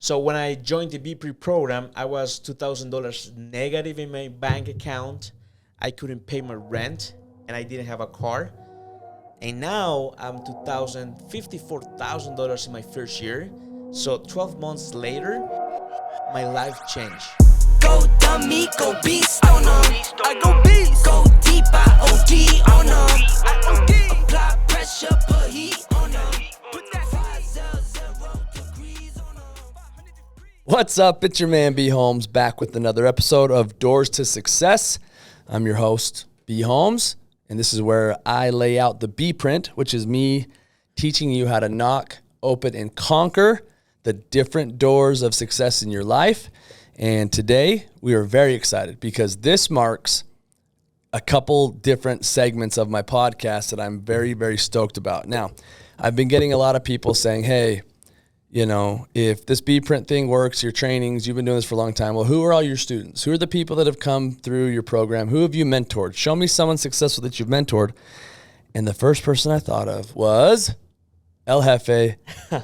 So when I joined the B.Pre program, I was $2,000 negative in my bank account. I couldn't pay my rent, and I didn't have a car. And now I'm $54,000 in my first year. So 12 months later, my life changed. Go dummy, go beast on them. I go beast. Go deep, I OD on them. I OD. Apply pressure, put heat on them. Put that 0 degrees on them. What's up? It's your man B.Holmes back with another episode of Doors to Success. I'm your host, B.Holmes, and this is where I lay out the B-print, which is me teaching you how to knock, open, and conquer the different doors of success in your life. And today we are very excited because this marks a couple different segments of my podcast that I'm very, very stoked about. Now, I've been getting a lot of people saying, hey, you know, if this B-print thing works, your trainings, you've been doing this for a long time. Well, who are all your students? Who are the people that have come through your program? Who have you mentored? Show me someone successful that you've mentored. And the first person I thought of was El Jefe,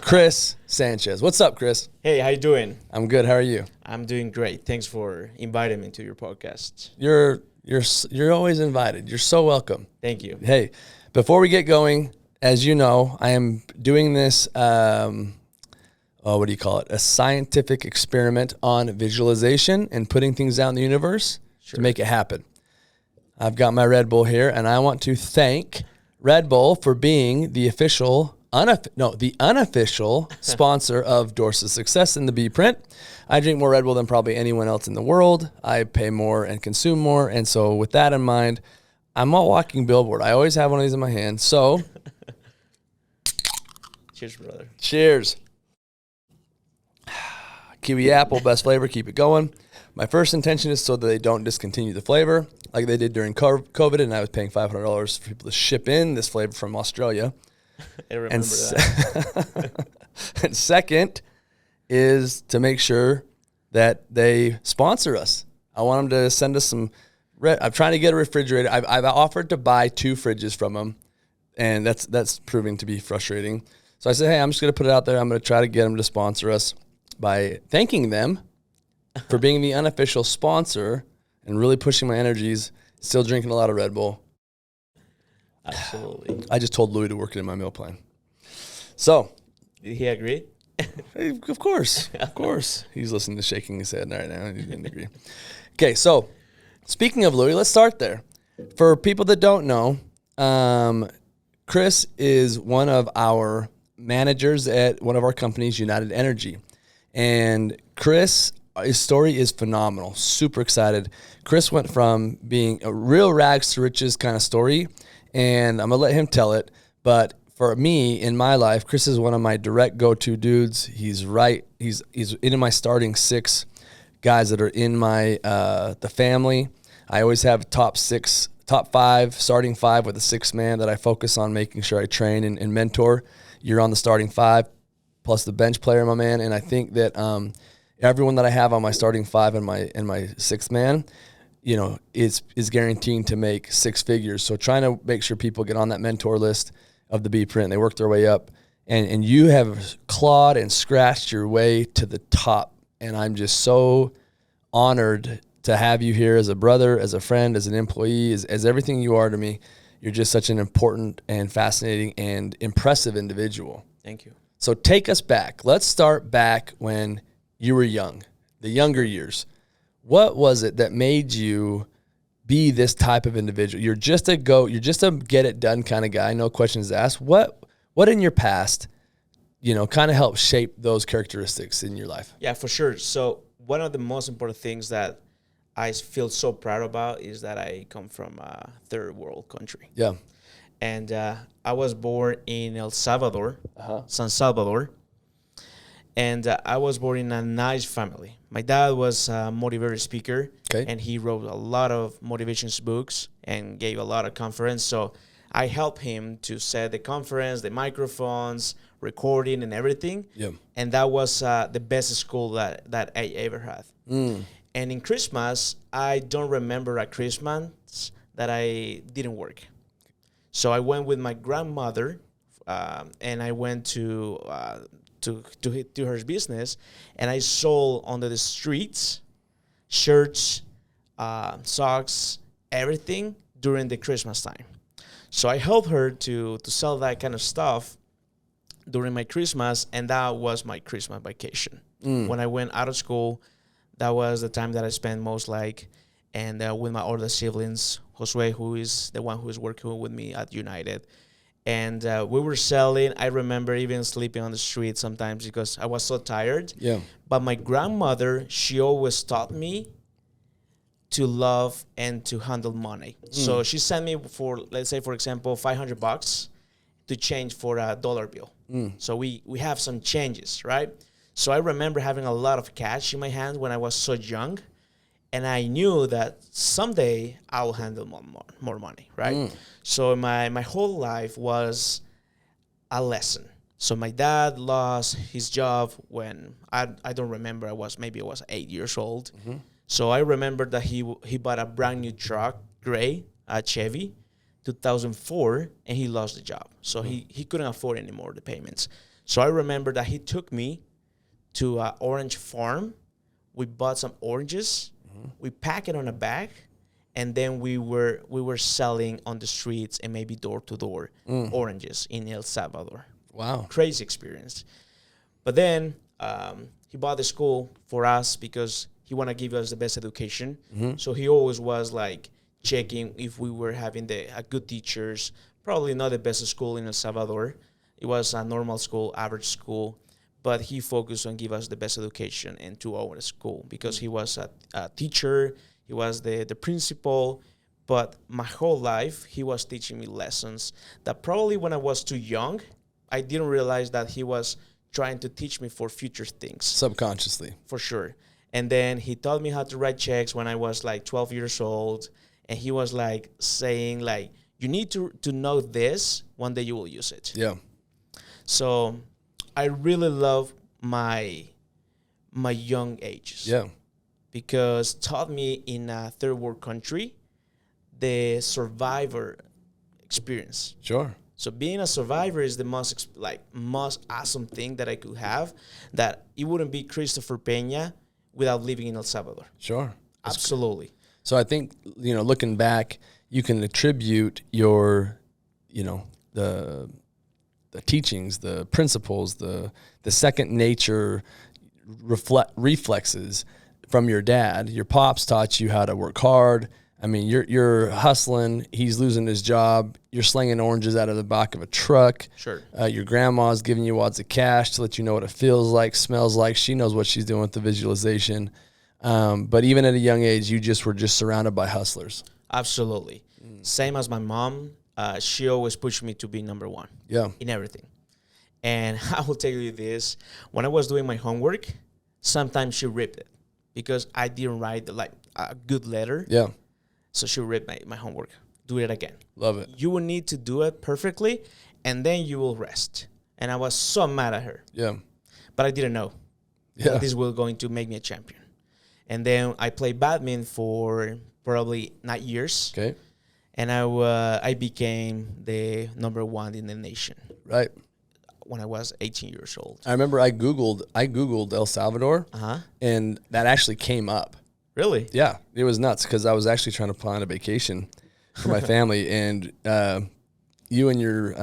Chris Sanchez. What's up, Chris? Hey, how you doing? I'm good. How are you? I'm doing great. Thanks for inviting me to your podcast. You're always invited. You're so welcome. Thank you. Hey, before we get going, as you know, I am doing this, what do you call it? A scientific experiment on visualization and putting things out in the universe to make it happen. I've got my Red Bull here, and I want to thank Red Bull for being the unofficial sponsor of Doors to Success in the B-print. I drink more Red Bull than probably anyone else in the world. I pay more and consume more. And so with that in mind, I'm a walking billboard. I always have one of these in my hand. So Cheers, brother. Cheers. Kiwi apple, best flavor. Keep it going. My first intention is so that they don't discontinue the flavor like they did during COVID, and I was paying $500 for people to ship in this flavor from Australia. I remember that. And second is to make sure that they sponsor us. I want them to send us some. I'm trying to get a refrigerator. I've offered to buy 2 fridges from them, and that's proving to be frustrating. So I said, hey, I'm just going to put it out there. I'm going to try to get them to sponsor us by thanking them for being the unofficial sponsor and really pushing my energies, still drinking a lot of Red Bull. Absolutely. I just told Louis to work it in my meal plan. So. Did he agree? Of course. He's listening to shaking his head right now. He didn't agree. Okay, so speaking of Louis, let's start there. For people that don't know, Chris is one of our managers at one of our companies, United Energy. And Chris, his story is phenomenal. Super excited. Chris went from being a real rags to riches kind of story, and I'm going to let him tell it. But for me, in my life, Chris is one of my direct go-to dudes. He's right. He's in my starting 6 guys that are in my the family. I always have top 5, starting 5 with a 6th man that I focus on making sure I train and mentor. You're on the starting 5 plus the bench player, my man. And I think that everyone that I have on my starting 5 and my 6th man, you know, is guaranteeing to make 6 figures. So trying to make sure people get on that mentor list of the B-print, they work their way up. And you have clawed and scratched your way to the top. And I'm just so honored to have you here as a brother, as a friend, as an employee, as everything you are to me. You're just such an important and fascinating and impressive individual. Thank you. So take us back. Let's start back when you were young, the younger years. What was it that made you be this type of individual? You're just a get it done kind of guy, no questions asked. What in your past, kind of helped shape those characteristics in your life? Yeah, for sure. So one of the most important things that I feel so proud about is that I come from a third world country. Yeah. And I was born in El Salvador, San Salvador. And I was born in a nice family. My dad was a motivator speaker, and he wrote a lot of motivation books and gave a lot of conferences. So I helped him to set the conference, the microphones, recording, and everything. Yeah. And that was the best school that I ever had. And in Christmas, I don't remember a Christmas that I didn't work. So I went with my grandmother, and I went to to her business, and I sold under the streets shirts, socks, everything during the Christmas time. So I helped her to sell that kind of stuff during my Christmas, and that was my Christmas vacation. When I went out of school, that was the time that I spent most and with my older siblings, Josue, who is the one who is working with me at United. And we were selling. I remember even sleeping on the street sometimes because I was so tired. Yeah. But my grandmother, she always taught me to love and to handle money. So she sent me for, let's say, for example, $500 to change for a dollar bill. So we have some changes, right? So I remember having a lot of cash in my hand when I was so young. And I knew that someday I will handle more money, right? So my whole life was a lesson. So my dad lost his job when I don't remember. I was 8 years old. So I remember that he bought a brand new truck, gray, a Chevy, 2004, and he lost the job. So he couldn't afford anymore the payments. So I remember that he took me to an orange farm. We bought some oranges. We pack it on a bag, and then we were selling on the streets and maybe door to door oranges in El Salvador. Wow, crazy experience. But then he bought the school for us because he want to give us the best education. So he always was checking if we were having good teachers. Probably not the best school in El Salvador. It was a normal school, average school. But he focused on give us the best education and to our school because he was a teacher, he was the principal. But my whole life, he was teaching me lessons that probably when I was too young, I didn't realize that he was trying to teach me for future things. Subconsciously. For sure. And then he taught me how to write checks when I was 12 years old. And he was saying you need to know this, one day you will use it. Yeah. So I really love my young ages. Yeah. Because taught me in a third world country the survivor experience. Sure. So being a survivor is the most awesome thing that I could have, that it wouldn't be Christopher Peña without living in El Salvador. Sure. Absolutely. So I think, looking back, you can attribute your, the teachings, the principles, the second nature reflexes from your dad. Your pops taught you how to work hard. I mean, you're hustling. He's losing his job. You're slinging oranges out of the back of a truck. Sure. Your grandma's giving you wads of cash to let you know what it feels like, smells like. She knows what she's doing with the visualization. But even at a young age, you were surrounded by hustlers. Absolutely. Same as my mom. She always pushed me to be number one. Yeah. In everything. And I will tell you this. When I was doing my homework, sometimes she ripped it because I didn't write a good letter. Yeah. So she ripped my homework. Do it again. Love it. You will need to do it perfectly, and then you will rest. And I was so mad at her. Yeah. But I didn't know that this was going to make me a champion. And then I played badminton for probably 9 years. Okay. And I became the number one in the nation. Right. When I was 18 years old. I remember I Googled El Salvador, and that actually came up. Really? Yeah, it was nuts because I was actually trying to plan a vacation for my family, and you and your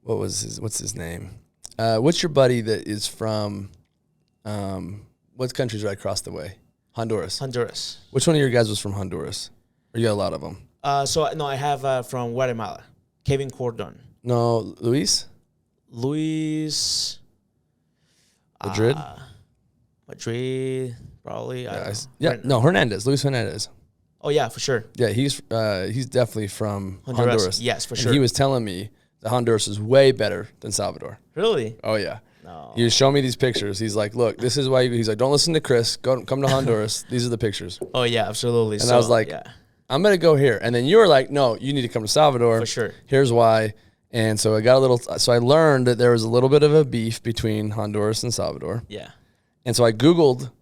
what's his name? What's your buddy that is from what country's right across the way? Honduras. Which one of your guys was from Honduras? Or you got a lot of them? I have from Guatemala, Kevin Cordon. No, Luis Madrid. Madrid, probably. Hernandez. Luis Hernandez. Oh yeah, for sure. Yeah, he's definitely from Honduras. Yes, for sure. And he was telling me that Honduras is way better than Salvador. Really? Oh yeah. No. He was showing me these pictures. He's like, "Look, this is why." He's like, "Don't listen to Chris. Come to Honduras. These are the pictures." Oh yeah, absolutely. And I was like, "I'm gonna go here." And then you were like, "No, you need to come to Salvador." For sure. Here's why. And so I learned that there was a little bit of a beef between Honduras and Salvador. Yeah. And so I Googled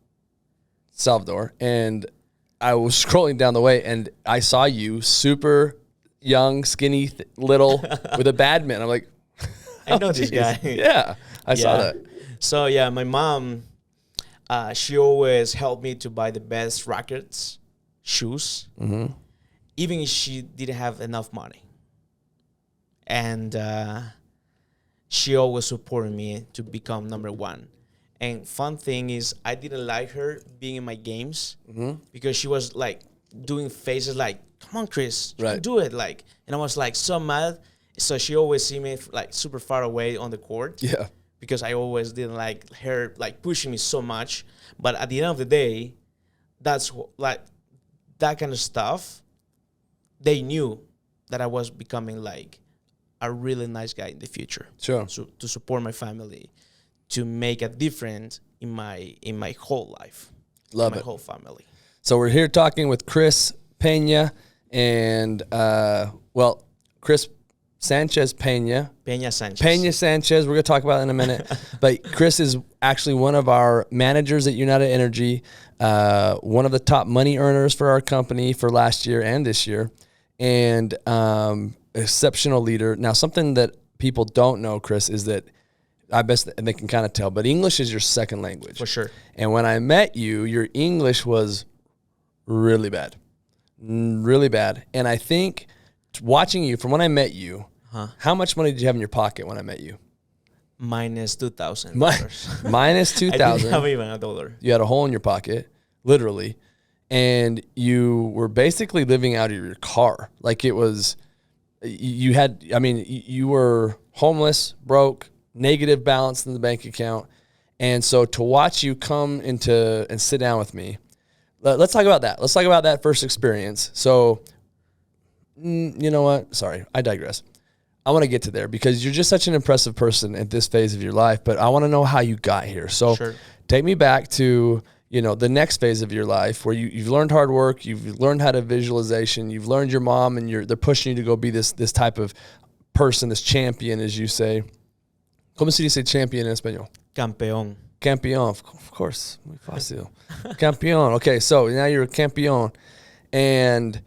Salvador, and I was scrolling down the way, and I saw you super young, skinny, little, with a badminton. I'm like, I know this guy. Yeah, I saw that. So yeah, my mom, she always helped me to buy the best rackets, shoes, even if she didn't have enough money. And she always supported me to become number one. And fun thing is, I didn't like her being in my games because she was like doing faces like, "Come on, Chris, you can do it!" Like, and I was like so mad. So she always see me like super far away on the court. Yeah. Because I always didn't like her like pushing me so much. But at the end of the day, that's like that kind of stuff. They knew that I was becoming like a really nice guy in the future. Sure. So to support my family, to make a difference in my whole life. Love my it. whole family. So we're here talking with Chris Peña and Chris Sanchez Peña. Peña Sanchez. Peña Sanchez. We're going to talk about it in a minute. But Chris is actually one of our managers at United Energy, one of the top money earners for our company for last year and this year, and exceptional leader. Now, something that people don't know, Chris, is that I bet they can kind of tell, but English is your second language. For sure. And when I met you, your English was really bad. Really bad. And I think watching you from when I met you, how much money did you have in your pocket when I met you? Minus $2,000. Minus $2,000. I didn't have even $1. You had a hole in your pocket, literally. And you were basically living out of your car. Like it was, you were homeless, broke, negative balance in the bank account. And so to watch you come into and sit down with me, let's talk about that. Let's talk about that first experience. So, you know what? Sorry, I digress. I want to get to there because you're just such an impressive person at this phase of your life, but I want to know how you got here. So take me back to, the next phase of your life where you've learned hard work, you've learned how to visualization, you've learned your mom, and they're pushing you to go be this type of person, this champion, as you say. ¿Cómo se dice champion en español? Campeón. Campeón, of course. Muy fácil. Campeón. Okay, so now you're a campeón. And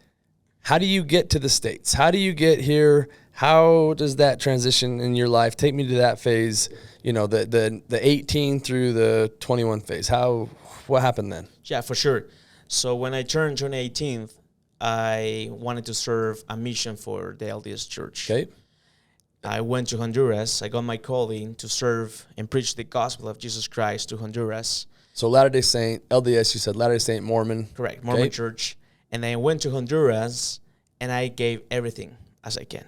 how do you get to the States? How do you get here? How does that transition in your life? Take me to that phase, the 18 through the 21 phase. What happened then? Yeah, for sure. So when I turned June 18th, I wanted to serve a mission for the LDS Church. Okay. I went to Honduras. I got my calling to serve and preach the gospel of Jesus Christ to Honduras. So Latter-day Saint, LDS, you said Latter-day Saint Mormon. Correct, Mormon Church. And I went to Honduras, and I gave everything as I can.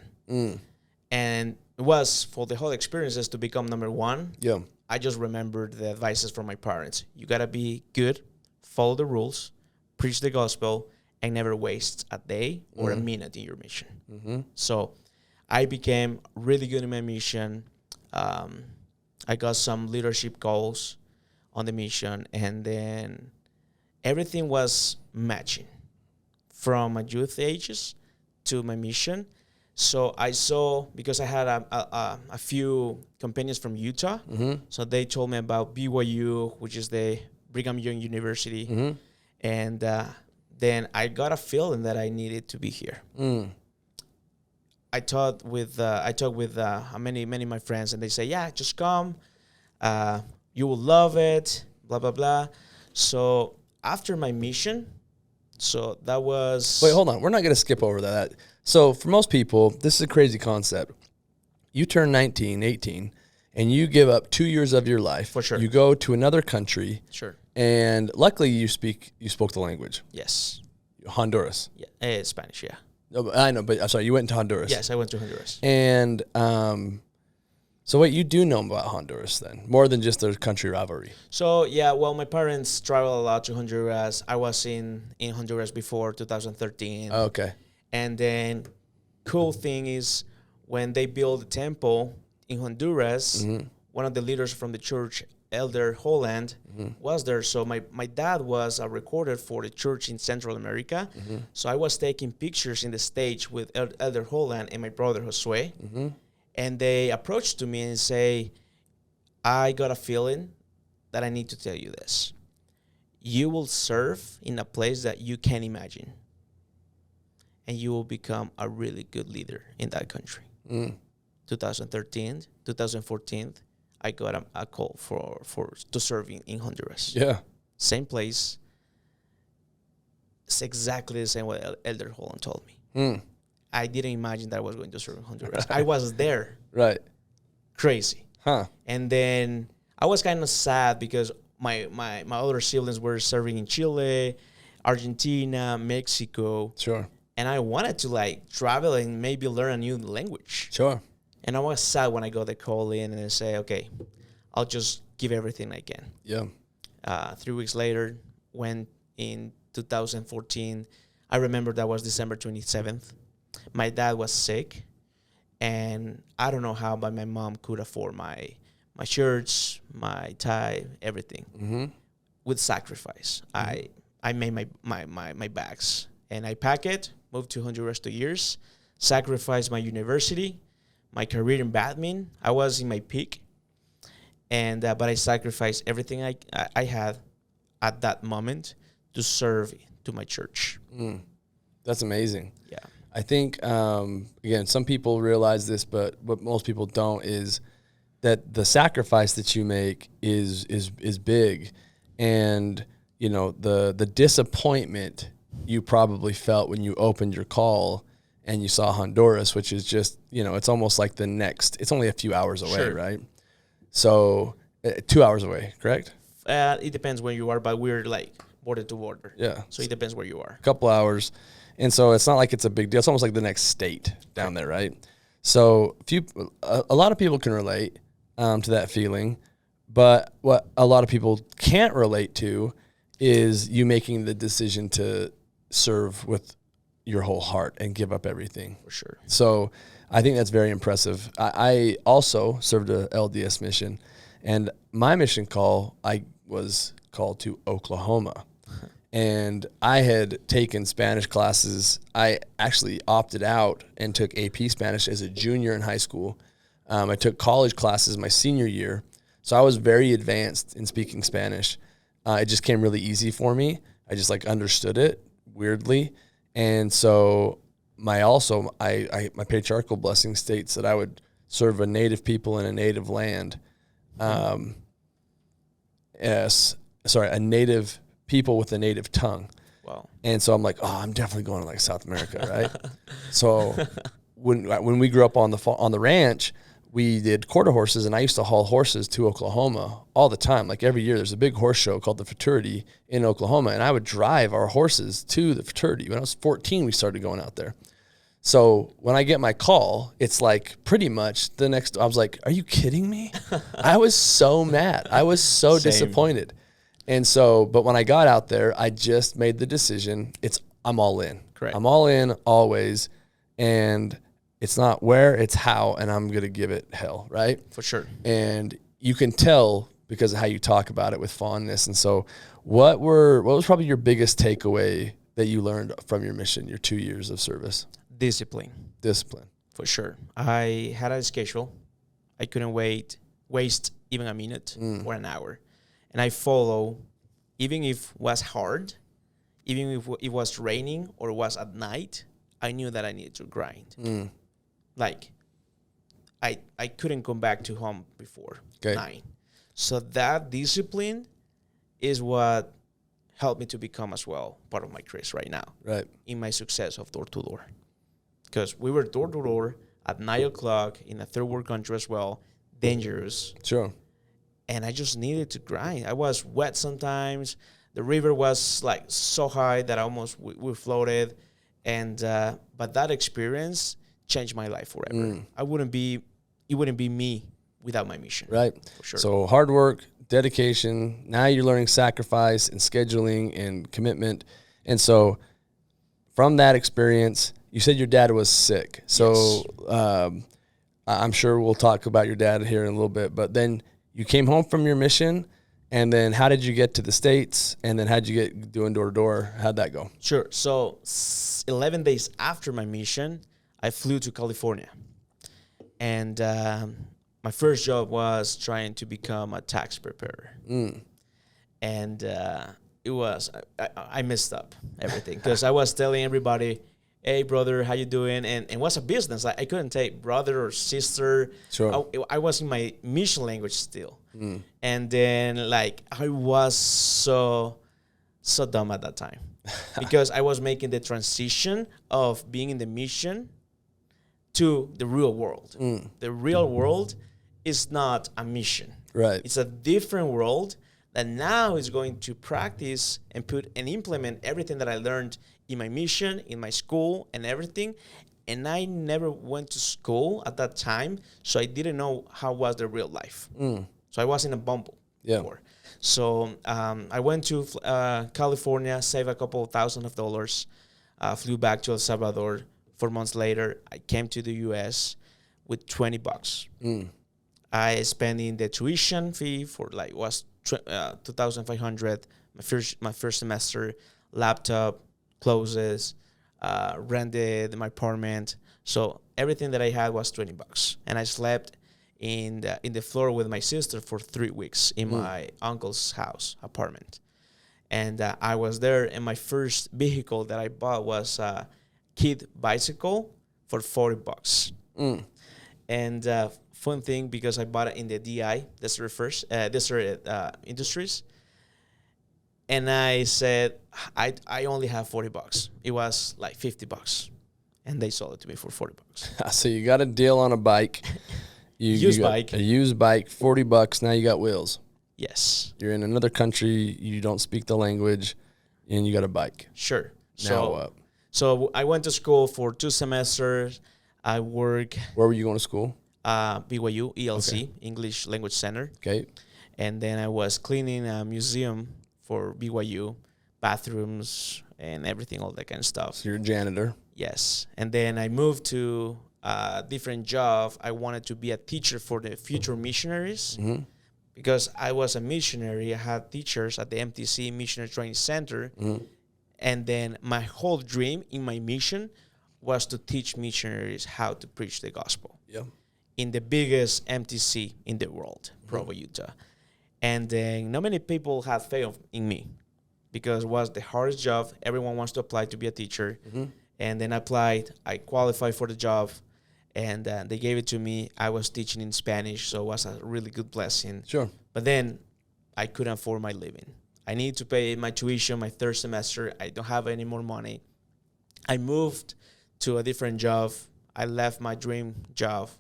And it was for the whole experiences to become number one. Yeah. I just remembered the advices from my parents. You got to be good, follow the rules, preach the gospel, and never waste a day or a minute in your mission. So I became really good in my mission. I got some leadership goals on the mission, and then everything was matching from my youth ages to my mission. So I saw, because I had a few companions from Utah, so they told me about BYU, which is the Brigham Young University, and then I got a feeling that I needed to be here. I talked with many of my friends, and they say, "Yeah, just come. You will love it." Blah blah blah. So after my mission, so that was. Wait, hold on. We're not going to skip over that. So for most people, this is a crazy concept. You turn 19, 18, and you give up 2 years of your life. For sure. You go to another country. Sure. And luckily, you spoke the language. Yes. Honduras. Yeah, Spanish. Yeah. No, I know, but I'm sorry, you went to Honduras. Yes, I went to Honduras. And so what you do know about Honduras then, more than just their country rivalry? So, yeah, well, my parents travel a lot to Honduras. I was in Honduras before 2013. Oh, okay. And then cool thing is when they built the temple in Honduras, one of the leaders from the church, Elder Holland, was there. So my dad was a recorder for the church in Central America. So I was taking pictures in the stage with Elder Holland and my brother Josue. And they approached to me and say, "I got a feeling that I need to tell you this. You will serve in a place that you can't imagine. And you will become a really good leader in that country." 2013, 2014, I got a call to serve in Honduras. Yeah. Same place. It's exactly the same way Elder Holland told me. I didn't imagine that I was going to serve in Honduras. I was there. Right. Crazy. Huh. And then I was kind of sad because my other siblings were serving in Chile, Argentina, Mexico. Sure. And I wanted to like travel and maybe learn a new language. Sure. And I was sad when I got the call in and I say, okay, I'll just give everything I can. Yeah. 3 weeks later, when in 2014, I remember that was December 27th. My dad was sick, and I don't know how, but my mom could afford my shirts, my tie, everything with sacrifice. I made my bags, and I packed it, moved to Honduras 2 years, sacrificed my university, my career in badminton. I was in my peak, and but I sacrificed everything I had at that moment to serve to my church. That's amazing. Yeah. I think, again, some people realize this, but what most people don't is that the sacrifice that you make is big. And, you know, the disappointment you probably felt when you opened your call and you saw Honduras, which is just, you know, it's almost like it's only a few hours away, Sure. right? So 2 hours away, correct? It depends where you are, but we're like border to border. Yeah. So it depends where you are. A couple hours. And so it's not like it's a big deal. It's almost like the next state down there, right? So a lot of people can relate to that feeling, but what a lot of people can't relate to is you making the decision to serve with your whole heart and give up everything. For sure. So I think that's very impressive. I also served a LDS mission, and my mission call, I was called to Oklahoma. And I had taken Spanish classes. I actually opted out and took AP Spanish as a junior in high school. I took college classes my senior year. So I was very advanced in speaking Spanish. It just came really easy for me. I just like understood it weirdly. And so my patriarchal blessing states that I would serve a native people in a native land. A native people with a native tongue. Wow. And so I'm like, oh, I'm definitely going to like South America, right? So when we grew up on the ranch, we did quarter horses, and I used to haul horses to Oklahoma all the time. Like every year there's a big horse show called the Futurity in Oklahoma, and I would drive our horses to the Futurity. When I was 14, we started going out there. So when I get my call, it's like pretty much the next, I was like, are you kidding me? I was so mad. I was so disappointed. And so, but when I got out there, I just made the decision. I'm all in. Correct. I'm all in always. And it's not where, it's how, and I'm going to give it hell, right? For sure. And you can tell because of how you talk about it with fondness. And so what was probably your biggest takeaway that you learned from your mission, your 2 years of service? Discipline. For sure. I had a schedule. I couldn't waste even a minute or an hour. And I follow, even if it was hard, even if it was raining or it was at night, I knew that I needed to grind. Like, I couldn't come back to home before 9. So that discipline is what helped me to become as well part of my Chris right now. Right. In my success of door to door. Because we were door to door at 9 o'clock in a third world country as well, dangerous. Sure. And I just needed to grind. I was wet sometimes. The river was like so high that we floated. And but that experience changed my life forever. It wouldn't be me without my mission. Right. For sure. So hard work, dedication. Now you're learning sacrifice and scheduling and commitment. And so from that experience, you said your dad was sick. So yes. I'm sure we'll talk about your dad here in a little bit, but then you came home from your mission, and then how did you get to the States? And then how'd you get doing door to door? How'd that go? Sure. So 11 days after my mission, I flew to California. And my first job was trying to become a tax preparer. And it was, I messed up everything because I was telling everybody, hey brother, how you doing? And it was a business. Like I couldn't say brother or sister. Sure. I was in my mission language still. And then like I was so dumb at that time because I was making the transition of being in the mission to the real world. The real world is not a mission. Right. It's a different world that now is going to practice and put and implement everything that I learned in my mission, in my school, and everything. And I never went to school at that time, so I didn't know how was the real life. So I was in a bumble before. So I went to California, saved a couple of $1,000s, flew back to El Salvador. 4 months later, I came to the U.S. with $20. I spent in the tuition fee for like was $2,500. My first semester, laptop, clothes, rented my apartment. So everything that I had was $20, and I slept in the floor with my sister for 3 weeks in my uncle's house apartment. And I was there, and my first vehicle that I bought was a kid bicycle for $40. And fun thing, because I bought it in the DI, Desert Industries. And I said, I only have $40. It was like $50. And they sold it to me for $40. So you got a deal on a bike. Used bike. A used bike, $40. Now you got wheels. Yes. You're in another country. You don't speak the language, and you got a bike. Sure. Now what? So I went to school for 2 semesters. I work. Where were you going to school? BYU, ELC, English Language Center. Okay. And then I was cleaning a museum for BYU, bathrooms and everything, all that kind of stuff. So you're a janitor. Yes. And then I moved to a different job. I wanted to be a teacher for the future missionaries. Because I was a missionary. I had teachers at the MTC Missionary Training Center. And then my whole dream in my mission was to teach missionaries how to preach the gospel. In the biggest MTC in the world, Provo, Utah. And then not many people had faith in me because it was the hardest job. Everyone wants to apply to be a teacher. And then I applied. I qualified for the job. And they gave it to me. I was teaching in Spanish, so it was a really good blessing. Sure. But then I couldn't afford my living. I need to pay my tuition my third semester. I don't have any more money. I moved to a different job. I left my dream job.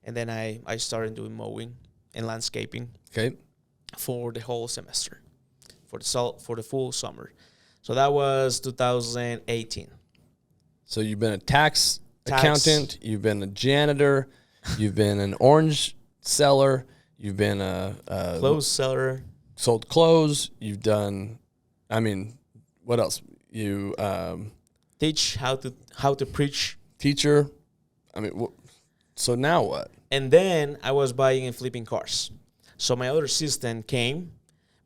And then I started doing mowing and landscaping. Okay. For the whole semester, for the full summer. So that was 2018. So you've been a tax accountant, you've been a janitor, you've been an orange seller, you've been a clothes seller, sold clothes, you've done, what else? You teach how to preach. Teacher. So now what? And then I was buying and flipping cars. So my other sister came,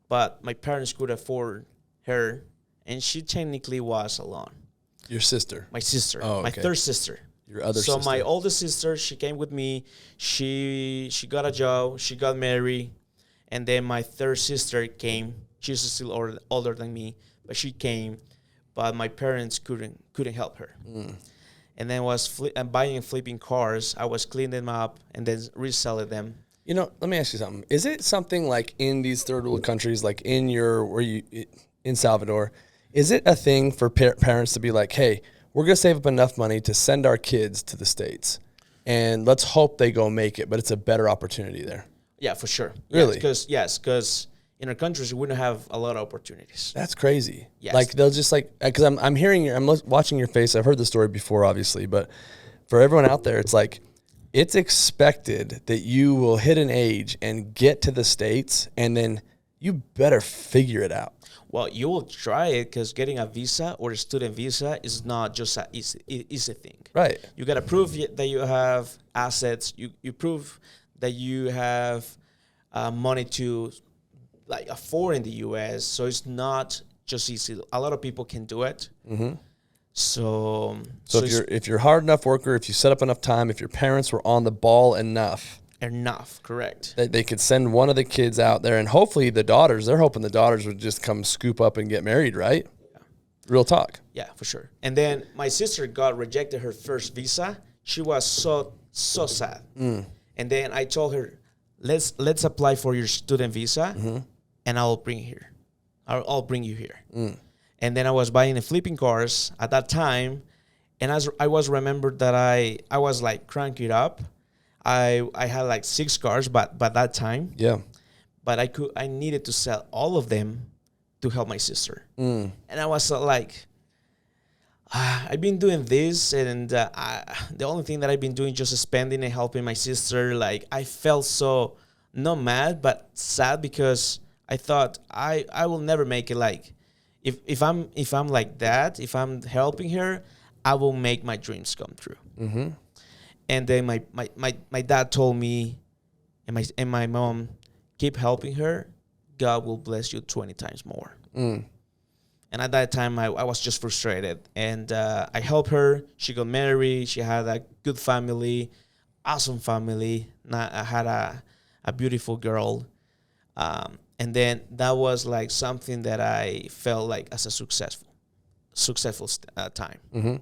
but my parents could afford her, and she technically was alone. Your sister? My sister. Oh, okay. My third sister. Your other sister. So my oldest sister, she came with me. She got a job. She got married. And then my third sister came. She's still older than me, but she came. But my parents couldn't help her. And then was buying and flipping cars. I was cleaning them up and then reselling them. Let me ask you something. Is it something like in these third world countries, like in Salvador, is it a thing for parents to be like, hey, we're going to save up enough money to send our kids to the States, and let's hope they go make it, but it's a better opportunity there? Yeah, for sure. Really? Because in our countries, we don't have a lot of opportunities. That's crazy. Yes. Like they'll just because I'm watching your face. I've heard the story before, obviously, but for everyone out there, it's like, it's expected that you will hit an age and get to the States, and then you better figure it out. Well, you will try it because getting a visa or a student visa is not just an easy thing. Right. You got to prove that you have assets. You prove that you have money to afford in the U.S. So it's not just easy. A lot of people can do it. So if you're a hard enough worker, if you set up enough time, if your parents were on the ball enough, correct, that they could send one of the kids out there, and hopefully they're hoping the daughters would just come scoop up and get married, right? Real talk. Yeah, for sure. And then my sister got rejected her first visa. She was so sad. And then I told her, let's apply for your student visa, and I'll bring you here. And then I was buying and flipping cars at that time, and as I was remembered that I was like cranking it up. I had like 6 cars, but by that time, but I needed to sell all of them to help my sister, and I was like, I've been doing this, and the only thing that I've been doing just spending and helping my sister. Like, I felt so not mad but sad, because I thought I will never make it. Like, if I'm like that, if I'm helping her, I will make my dreams come true. And then my dad told me, and my mom, keep helping her, God will bless you 20 times more. And at that time, I was just frustrated. And I helped her. She got married. She had a good family, awesome family. I had a beautiful girl. And then that was like something that I felt like as a successful time.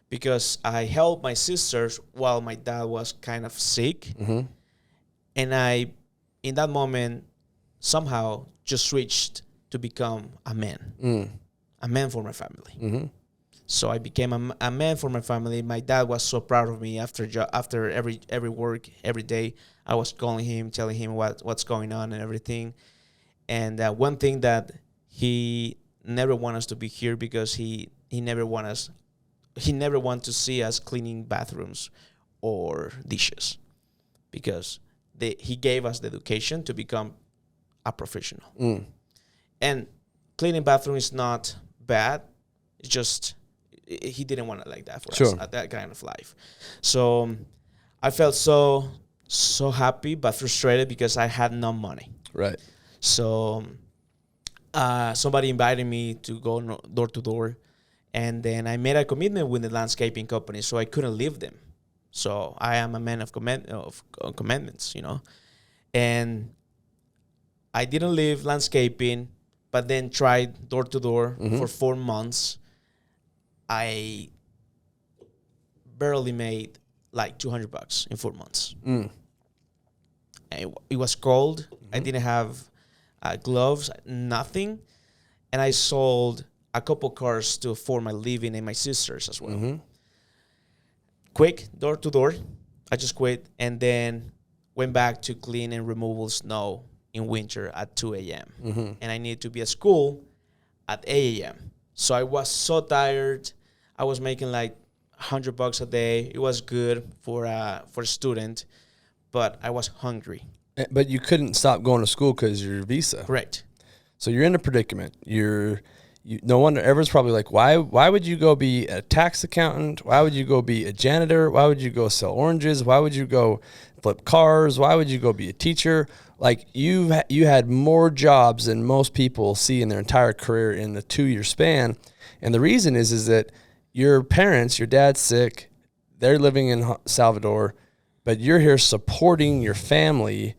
Because I helped my sisters while my dad was kind of sick. And I, in that moment, somehow just switched to become a man for my family. So I became a man for my family. My dad was so proud of me after every work, every day. I was calling him, telling him what's going on and everything. And one thing that he never want us to be here, because he never want to see us cleaning bathrooms or dishes, because he gave us the education to become a professional. And cleaning bathroom is not bad. It's just he didn't want it like that for us, that kind of life. So I felt so happy but frustrated because I had no money. Right. So somebody invited me to go door to door, and then I made a commitment with the landscaping company, so I couldn't leave them. So I am a man of commitments, and I didn't leave landscaping, but then tried door to door for 4 months. I barely made like $200 in 4 months. And it was cold. I didn't have gloves, nothing. And I sold a couple cars to afford my living and my sisters as well. Quick, door to door. I just quit, and then went back to clean and removal snow in winter at 2 a.m. And I needed to be at school at 8 a.m. So I was so tired. I was making like $100 a day. It was good for a student, but I was hungry. But you couldn't stop going to school because of your visa. Correct. So you're in a predicament. No wonder everyone's probably like, why would you go be a tax accountant? Why would you go be a janitor? Why would you go sell oranges? Why would you go flip cars? Why would you go be a teacher? Like, you had more jobs than most people see in their entire career in the 2-year span. And the reason is that your parents, your dad's sick, they're living in Salvador, but you're here supporting your family,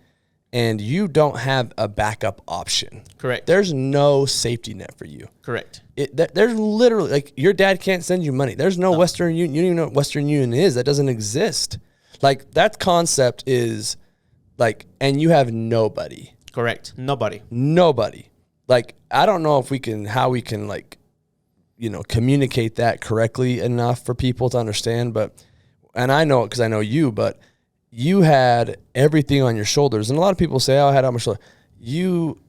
and you don't have a backup option. Correct. There's no safety net for you. Correct. There's literally, like, your dad can't send you money. There's no Western Union. You don't even know what Western Union is. That doesn't exist. Like, that concept is, like, and you have nobody. Correct. Nobody. Like, I don't know how we can, like, communicate that correctly enough for people to understand, and I know it because I know you, but you had everything on your shoulders. And a lot of people say, I had on my shoulder. You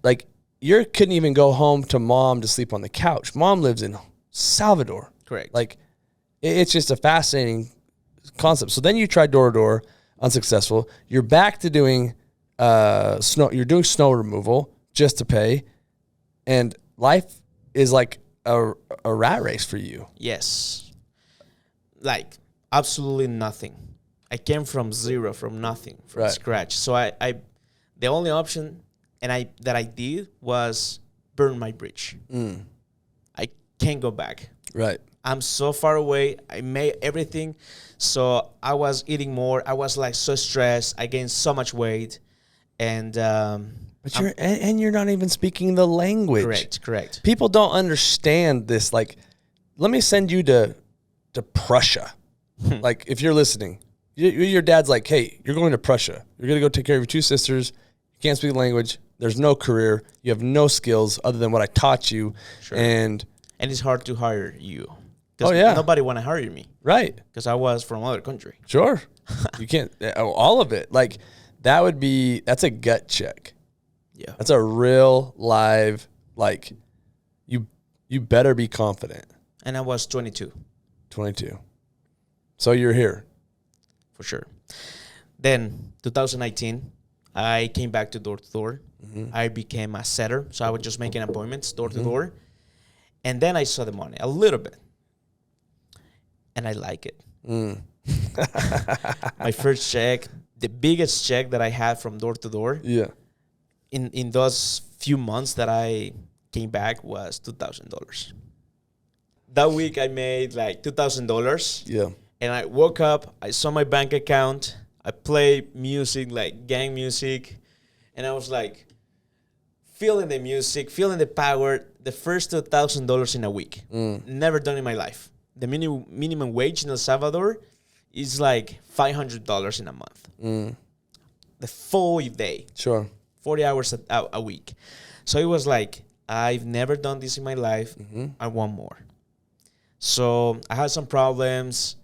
couldn't even go home to mom to sleep on the couch. Mom lives in Salvador. Correct. Like, it's just a fascinating concept. So then you tried door to door, unsuccessful. You're back to doing snow. You're doing snow removal just to pay, and life is like a rat race for you. Yes. Like, absolutely nothing. I came from zero, from nothing, from scratch. So I the only option that I did was burn my bridge. I can't go back. Right. I'm so far away. I made everything. So I was eating more. I was like so stressed. I gained so much weight. And but you're not even speaking the language. Correct. People don't understand this. Like, let me send you to Prussia. Like, if you're listening, your dad's like, hey, you're going to Prussia. You're going to go take care of your 2 sisters. You can't speak the language. There's no career. You have no skills other than what I taught you. Sure. And it's hard to hire you. Oh, yeah. Nobody want to hire me. Right. Because I was from another country. Sure. You can't, all of it. Like, that's a gut check. Yeah. That's a real live, like, you better be confident. And I was 22. 22. So you're here. For sure. Then, 2019, I came back to door to door. I became a setter. So I was just making appointments door to door. And then I saw the money a little bit. And I like it. My first check, the biggest check that I had from door to door. Yeah. In those few months that I came back was $2,000. That week I made like $2,000. Yeah. And I woke up, I saw my bank account, I played music, like gang music, and I was like feeling the music, feeling the power, the first $2,000 in a week. Never done in my life. The minimum wage in El Salvador is like $500 in a month. The full day. Sure. 40 hours a week. So it was like, I've never done this in my life. I want more. So I had some problems.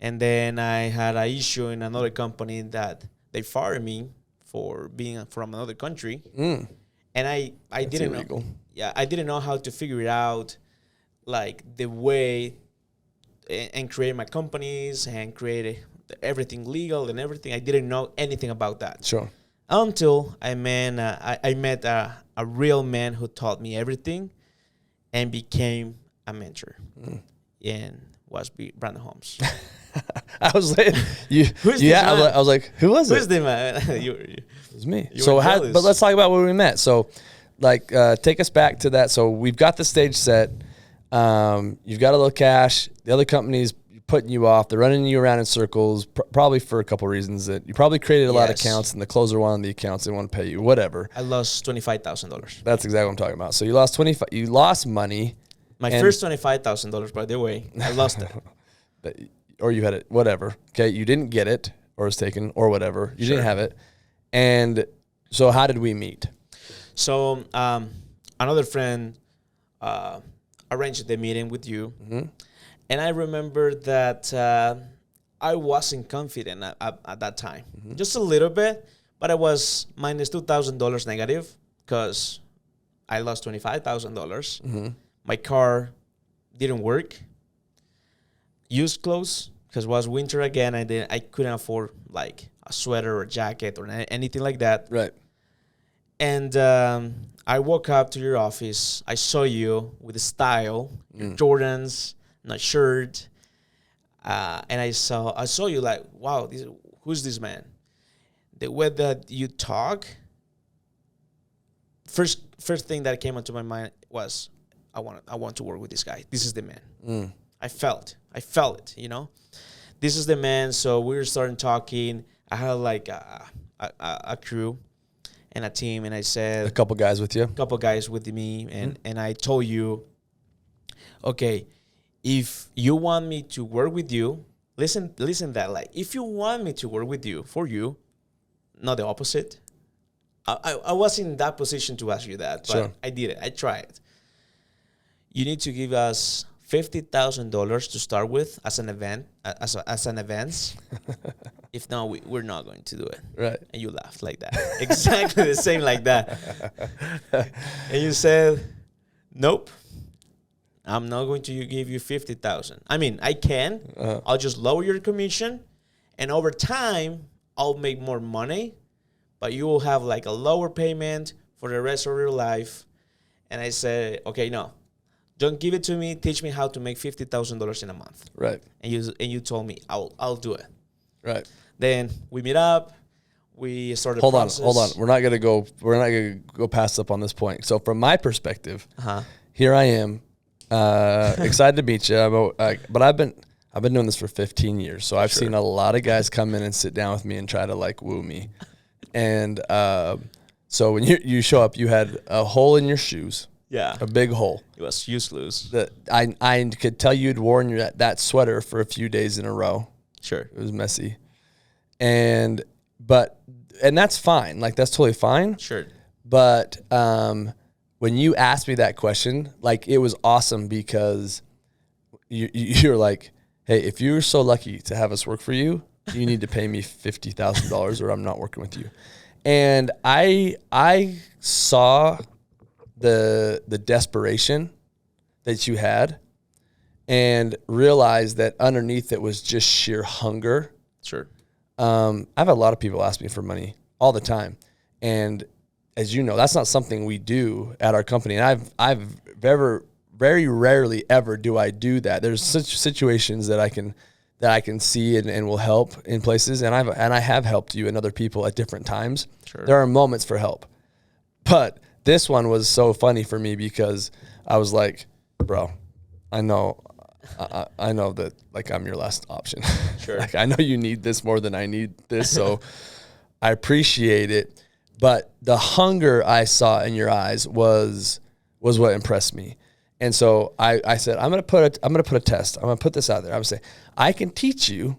And then I had an issue in another company that they fired me for being from another country. And I didn't know. Yeah, I didn't know how to figure it out, like the way and create my companies and create everything legal and everything. I didn't know anything about that. Sure. Until I met a real man who taught me everything and became a mentor. And was Brandon Holmes. I was like, I was like, who was it? Who's the man? It was me. So but let's talk about where we met. So, like, take us back to that. So we've got the stage set. You've got a little cash. The other company's putting you off. They're running you around in circles, probably for a couple reasons. That you probably created a lot of accounts, and the closer wanted the accounts. They want to pay you, whatever. I lost $25,000. That's exactly what I'm talking about. So you lost You lost money. My first $25,000, by the way, I lost it. Or you had it, whatever. Okay, you didn't get it, or it was taken, or whatever. You didn't have it. And so how did we meet? So another friend arranged the meeting with you. And I remember that I wasn't confident at that time. Just a little bit, but I was minus $2,000 negative because I lost $25,000. My car didn't work. Used clothes, because it was winter again. I couldn't afford like a sweater or a jacket or anything like that. Right. And I woke up to your office. I saw you with the style, your Jordans, not shirt, and I saw you like, wow, who's this man? The way that you talk. First thing that came into my mind was, I want to work with this guy. This is the man. I felt it, you know. This is the man. So we were starting talking. I had like a crew and a team, and I said a couple guys with you. A couple guys with me, and I told you, okay, if you want me to work with you, listen that, like, if you want me to work with you, for you, not the opposite. I was in that position to ask you that, but I did it. I tried. You need to give us $50,000 to start with as an event, as an event. If not, we're not going to do it. Right. And you laughed like that. Exactly the same like that. And you said, nope, I'm not going to give you $50,000. I mean, I can. I'll just lower your commission, and over time, I'll make more money, but you will have like a lower payment for the rest of your life. And I said, okay, no. Don't give it to me. Teach me how to make $50,000 in a month. Right. And you told me I'll do it. Right. Then we meet up. We started. Hold on. We're not gonna go past up on this point. So from my perspective, here I am, excited to meet you. But I've been doing this for 15 years, so I've seen a lot of guys come in and sit down with me and try to like woo me. And so when you show up, you had a hole in your shoes. Yeah. A big hole. It was useless. I could tell you'd worn that sweater for a few days in a row. Sure. It was messy. And that's fine. Like, that's totally fine. Sure. But when you asked me that question, like, it was awesome because you're like, hey, if you're so lucky to have us work for you, you need to pay me $50,000 or I'm not working with you. And I saw the desperation that you had and realized that underneath it was just sheer hunger. Sure. I've had a lot of people ask me for money all the time. And as you know, that's not something we do at our company. And I've very rarely ever do I do that. There's such situations that I can see and will help in places. And I have helped you and other people at different times. Sure. There are moments for help. But this one was so funny for me because I was like, bro, I know that, like, I'm your last option. Sure. Like, I know you need this more than I need this, so I appreciate it. But the hunger I saw in your eyes was what impressed me. And so I said, I'm gonna put a test. I'm gonna put this out there. I would say, I can teach you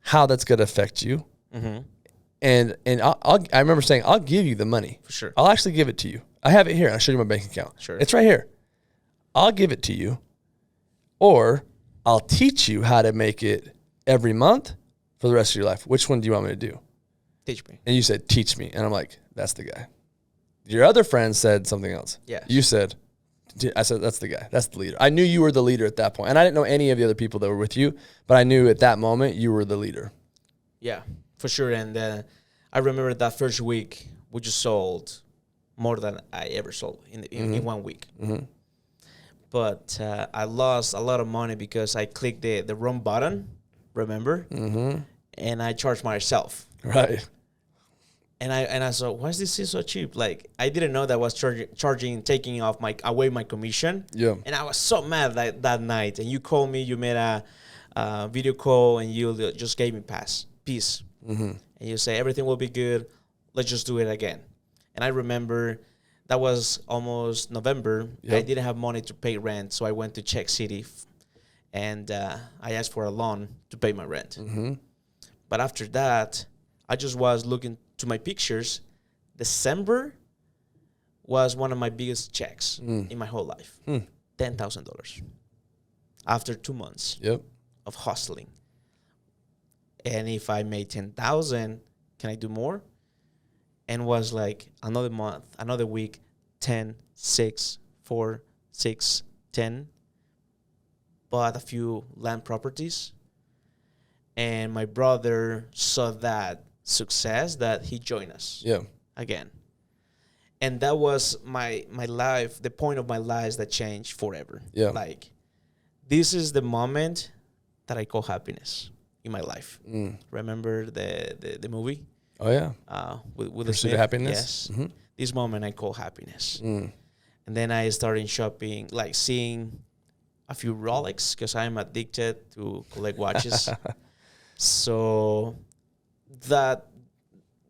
how that's gonna affect you. Mm-hmm. And I remember saying, I'll give you the money. For sure. I'll actually give it to you. I have it here. I'll show you my bank account. Sure. It's right here. I'll give it to you. Or I'll teach you how to make it every month for the rest of your life. Which one do you want me to do? Teach me. And you said, teach me. And I'm like, that's the guy. Your other friend said something else. Yeah. I said, that's the guy. That's the leader. I knew you were the leader at that point. And I didn't know any of the other people that were with you, but I knew at that moment you were the leader. Yeah, for sure. And I remember that first week, we just sold more than I ever sold in 1 week. Mm-hmm. But I lost a lot of money because I clicked the wrong button, remember? Mm-hmm. And I charged myself. Right. And I thought, why is this so cheap? Like, I didn't know that I was taking off away my commission. Yeah. And I was so mad that night. And you called me, you made a video call, and you just gave me peace. Mm-hmm. And you say, everything will be good. Let's just do it again. And I remember that was almost November. Yep. I didn't have money to pay rent. So I went to Czech City and I asked for a loan to pay my rent. Mm-hmm. But after that, I just was looking to my pictures. December was one of my biggest checks in my whole life. $10,000 after 2 months of hustling. And if I made 10,000, can I do more? And was like another month, another week, 10, 6, 4, 6, 10. Bought a few land properties. And my brother saw that success that he joined us again. And that was my life, the point of my life that changed forever. Yeah. Like, this is the moment that I call happiness in my life. Remember the movie? Oh, yeah. With Pursuit of Happiness? Yes. Mm-hmm. This moment I call happiness. And then I started shopping, like seeing a few Rolex, because I'm addicted to collect watches. So that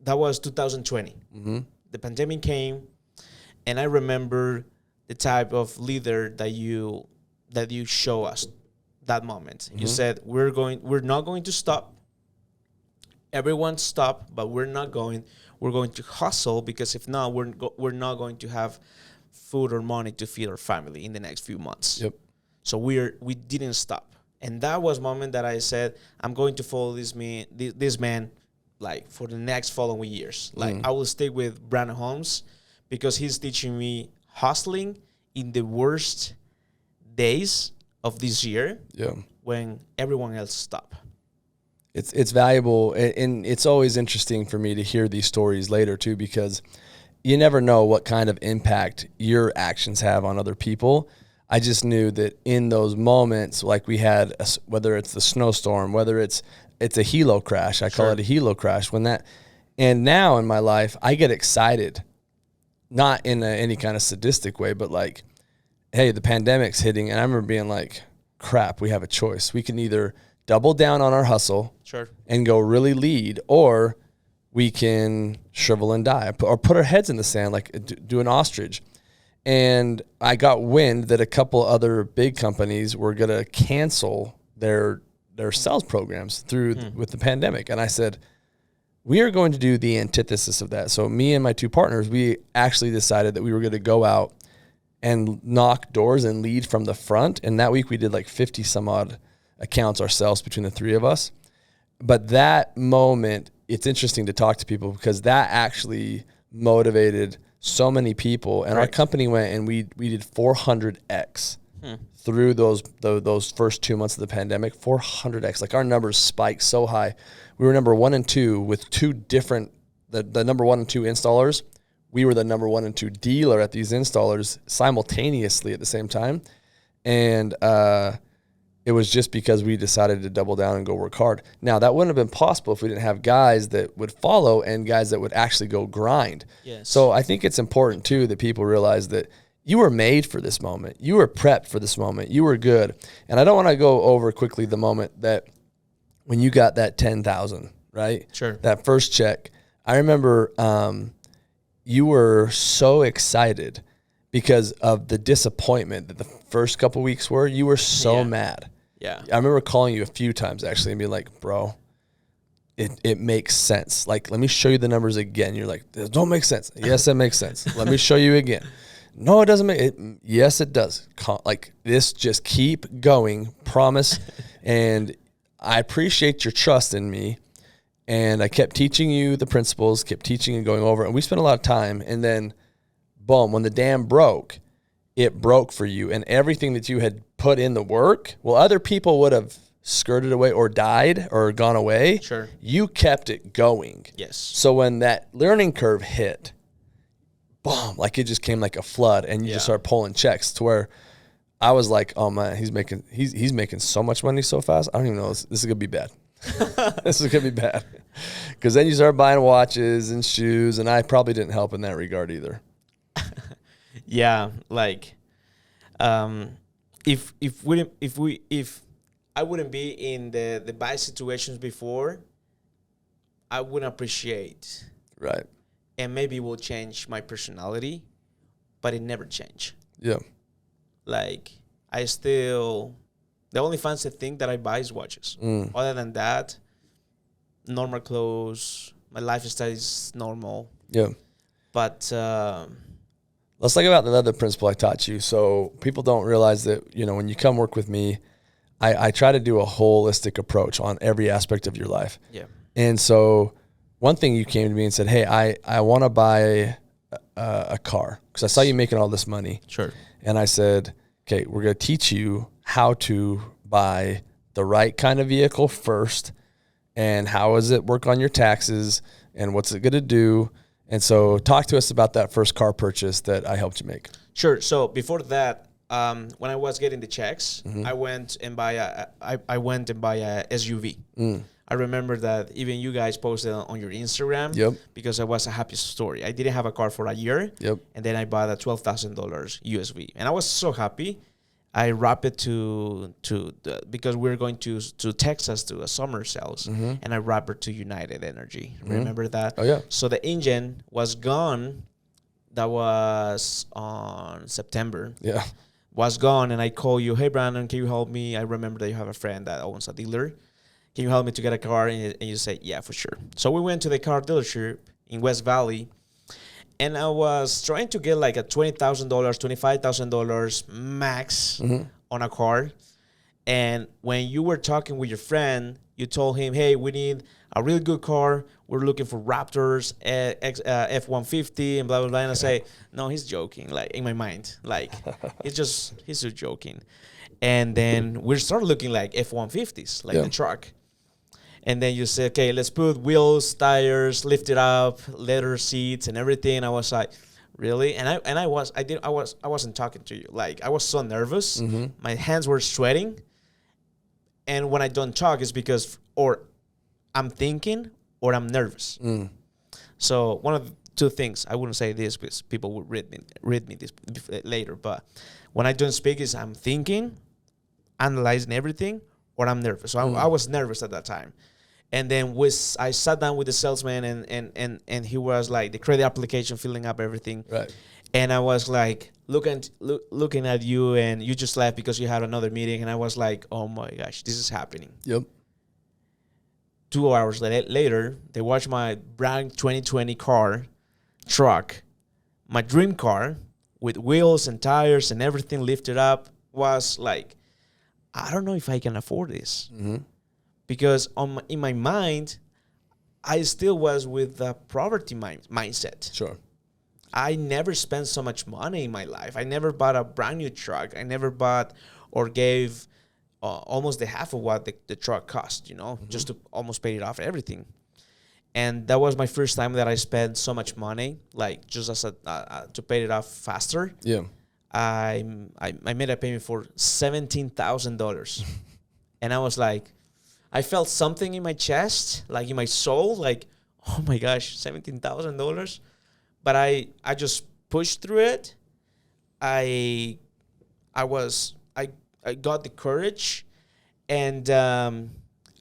was 2020. Mm-hmm. The pandemic came, and I remember the type of leader that you show us that moment. Mm-hmm. You said, we're not going to stop. Everyone stop, but we're going to hustle, because if not, we're not going to have food or money to feed our family in the next few months. Yep. So we didn't stop. And that was the moment that I said, I'm going to follow this man like for the next following years. Like I will stay with B.Holmes because he's teaching me hustling in the worst days of this year when everyone else stopped. It's valuable, and it's always interesting for me to hear these stories later too, because you never know what kind of impact your actions have on other people. I just knew that in those moments, like we had, whether it's the snowstorm, whether it's a helo crash, I call it a helo crash. And now in my life, I get excited, not in any kind of sadistic way, but like, hey, the pandemic's hitting, and I remember being like, crap, we have a choice. We can either double down on our hustle and go really lead, or we can shrivel and die, or put our heads in the sand like do an ostrich. And I got wind that a couple other big companies were going to cancel their sales programs with the pandemic. And I said, we are going to do the antithesis of that. So me and my two partners, we actually decided that we were going to go out and knock doors and lead from the front. And that week we did like 50 some odd accounts ourselves between the three of us. But that moment, it's interesting to talk to people because that actually motivated so many people. And our company went and we did 400x through those first 2 months of the pandemic. 400x, like our numbers spiked so high. We were number 1 and 2 with two different, the number 1 and 2 installers. We were the number 1 and 2 dealer at these installers simultaneously at the same time. And it was just because we decided to double down and go work hard. Now, that wouldn't have been possible if we didn't have guys that would follow and guys that would actually go grind. Yes. So I think it's important, too, that people realize that you were made for this moment. You were prepped for this moment. You were good. And I don't want to go over quickly the moment that when you got that $10,000, right? Sure. That first check. I remember you were so excited because of the disappointment that the first couple weeks were. You were so mad. Yeah. I remember calling you a few times actually and being like, bro, it makes sense. Like, let me show you the numbers again. You're like, this don't make sense. Yes, it makes sense. Let me show you again. No, it doesn't make it. Yes, it does. Like this, just keep going. Promise. And I appreciate your trust in me. And I kept teaching you the principles, kept teaching and going over it. And we spent a lot of time. And then, boom, when the dam broke, it broke for you. And everything that you had put in the work, well, other people would have skirted away or died or gone away. Sure. You kept it going. Yes. So when that learning curve hit, boom, like it just came like a flood. And you just started pulling checks to where I was like, oh, man, he's making so much money so fast. I don't even know. This is going to be bad. This is going to be bad. Because then you start buying watches and shoes, and I probably didn't help in that regard either. Yeah, like if I wouldn't be in the bad situations before, I wouldn't appreciate. Right. And maybe it will change my personality, but it never changed. Yeah. Like the only fancy thing that I buy is watches. Other than that, normal clothes, my lifestyle is normal. Yeah. But let's talk about another principle I taught you. So people don't realize that, when you come work with me, I try to do a holistic approach on every aspect of your life. Yeah. And so one thing you came to me and said, hey, I want to buy a car because I saw you making all this money. Sure. And I said, okay, we're going to teach you how to buy the right kind of vehicle first and how does it work on your taxes and what's it going to do. And so talk to us about that first car purchase that I helped you make. Sure. So before that, when I was getting the checks, I went and buy a SUV. I remember that even you guys posted on your Instagram because it was a happy story. I didn't have a car for a year, and then I bought a $12,000 USV, and I was so happy. I wrapped it because we were going to Texas to a summer sales, and I wrapped it to United Energy. Remember that? Oh, yeah. So the engine was gone. That was on September. Yeah. Was gone, and I call you, hey, Brandon, can you help me? I remember that you have a friend that owns a dealer. Can you help me to get a car? And you say, yeah, for sure. So we went to the car dealership in West Valley, and I was trying to get like a $20,000, $25,000 max on a car. And when you were talking with your friend, you told him, hey, we need a really good car. We're looking for Raptors, F-150, and blah, blah, blah. And I say, no, he's joking, like in my mind. Like, he's just joking. And then we started looking like F-150s, like the truck. And then you say, okay, let's put wheels, tires, lift it up, leather seats, and everything. I was like, really? And I wasn't talking to you. Like, I was so nervous. My hands were sweating. And when I don't talk, it's because or I'm thinking or I'm nervous. So one of the two things, I wouldn't say this because people would read me this later. But when I don't speak, is I'm thinking, analyzing everything, or I'm nervous. So I was nervous at that time. And then I sat down with the salesman and he was like the credit application, filling up everything. Right. And I was like looking at you, and you just left because you had another meeting. And I was like, oh my gosh, this is happening. Yep. 2 hours later, they watched my brand 2020 truck, my dream car with wheels and tires and everything lifted up. Was like, I don't know if I can afford this. Mm-hmm. Because in my mind, I still was with the poverty mindset. Sure. I never spent so much money in my life. I never bought a brand new truck. I never bought or gave almost the half of what the truck cost, just to almost pay it off, everything. And that was my first time that I spent so much money, like just as to pay it off faster. Yeah. I made a payment for $17,000. And I was like, I felt something in my chest, like in my soul, like, oh my gosh, $17,000. But I just pushed through it. I got the courage, and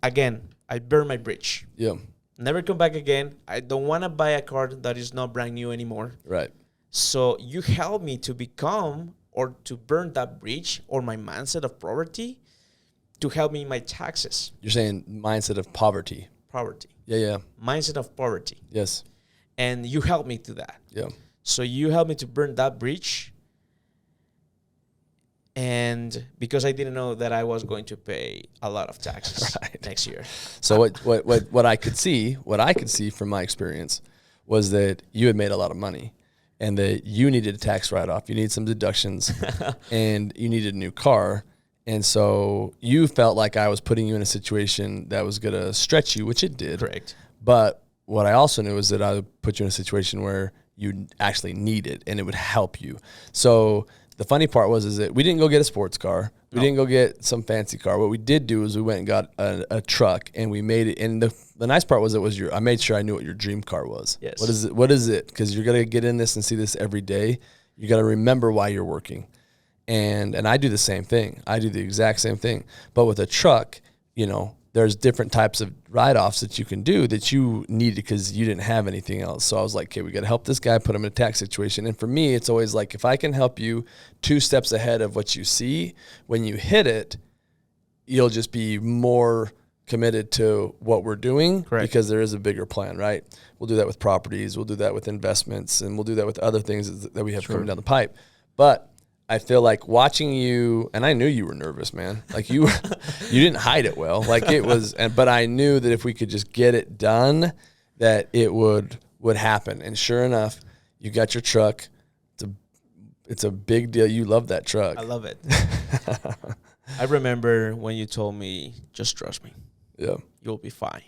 again, I burned my bridge. Yeah. Never come back again. I don't want to buy a car that is not brand new anymore. Right. So you helped me to become or to burn that bridge or my mindset of poverty to help me in my taxes. You're saying mindset of poverty. Poverty. Yeah. Mindset of poverty. Yes. And you helped me to that. Yeah. So you helped me to burn that bridge. And because I didn't know that I was going to pay a lot of taxes next year. So what I could see from my experience was that you had made a lot of money and that you needed a tax write-off. You needed some deductions and you needed a new car. And so you felt like I was putting you in a situation that was going to stretch you, which it did. Correct. But what I also knew is that I would put you in a situation where you actually need it and it would help you. So the funny part is that we didn't go get a sports car. We didn't go get some fancy car. What we did do is we went and got a truck and we made it. And the nice part was I made sure I knew what your dream car was. Yes. What is it? Because you're going to get in this and see this every day. You got to remember why you're working. And I do the same thing. I do the exact same thing. But with a truck, there's different types of write-offs that you can do that you needed because you didn't have anything else. So I was like, okay, we got to help this guy, put him in a tax situation. And for me, it's always like, if I can help you 2 steps ahead of what you see, when you hit it, you'll just be more committed to what we're doing. Correct. Because there is a bigger plan, right? We'll do that with properties. We'll do that with investments, and we'll do that with other things that we have coming down the pipe. But I feel like watching you, and I knew you were nervous, man. Like you didn't hide it well. Like it was, but I knew that if we could just get it done, that it would happen. And sure enough, you got your truck. It's a big deal. You love that truck. I love it. I remember when you told me, just trust me. Yeah. You'll be fine.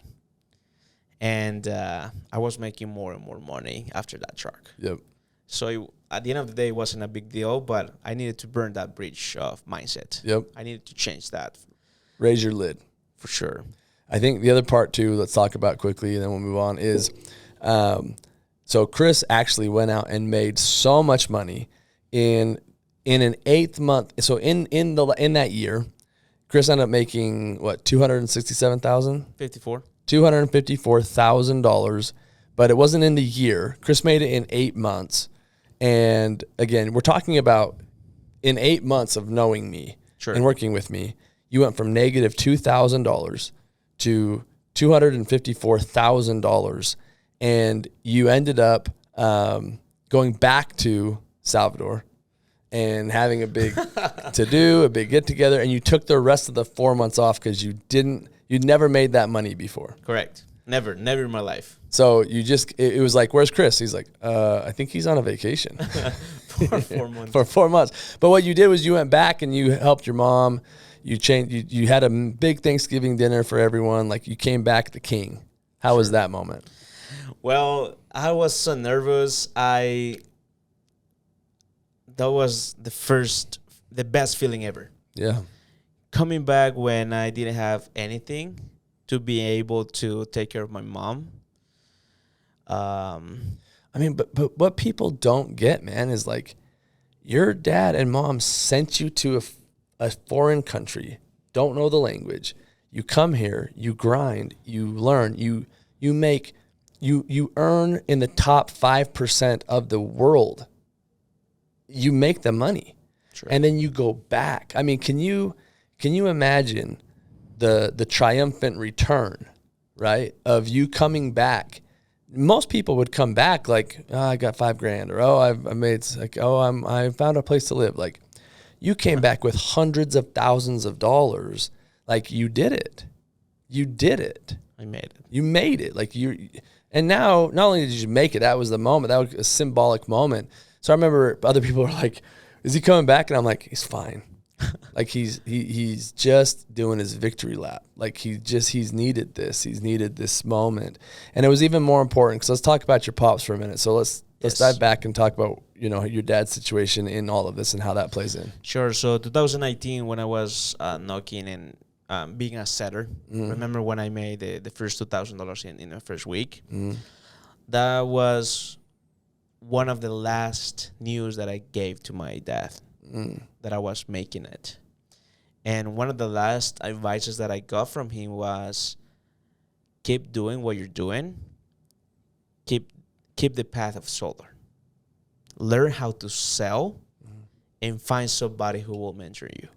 And I was making more and more money after that truck. Yep. So at the end of the day, it wasn't a big deal, but I needed to burn that bridge of mindset. Yep. I needed to change that. Raise your lid. For sure. I think the other part, too, let's talk about quickly, and then we'll move on, is so Chris actually went out and made so much money in an 8th month. So in that year, Chris ended up making, what, $267,000? 54. $254,000, but it wasn't in the year. Chris made it in 8 months. And again, we're talking about in 8 months of knowing me and working with me, you went from negative $2,000 to $254,000. And you ended up going back to Salvador and having a big to-do, a big get-together. And you took the rest of the 4 months off because you'd never made that money before. Correct. Never in my life. So it was like, where's Chris? He's like, I think he's on a vacation. For 4 months. For 4 months. But what you did was you went back and you helped your mom. You changed. You had a big Thanksgiving dinner for everyone. Like you came back the king. How was that moment? Well, I was so nervous. That was the best feeling ever. Yeah. Coming back when I didn't have anything, to be able to take care of my mom. I mean, but what people don't get, man, is like your dad and mom sent you to a foreign country, don't know the language. You come here, you grind, you learn, you earn in the top 5% of the world. you make the money. True. And then you go back. I mean, can you imagine the triumphant return, right? Of you coming back. Most people would come back like, oh, I got $5,000, or I made like, I found a place to live. Like, you came back with hundreds of thousands of dollars. Like, you did it. You did it. I made it. You made it. Like, and now not only did you make it, that was the moment. That was a symbolic moment. So I remember other people were like, is he coming back? And I'm like, he's fine. Like, he's just doing his victory lap. Like, he's needed this. He's needed this moment. And it was even more important, because let's talk about your pops for a minute. So let's dive back and talk about, your dad's situation in all of this and how that plays in. Sure. So 2019, when I was knocking and being a setter, remember when I made the first $2,000 in the first week? That was one of the last news that I gave to my dad, that I was making it. And one of the last advices that I got from him was, keep doing what you're doing. Keep the path of solar. Learn how to sell and find somebody who will mentor you.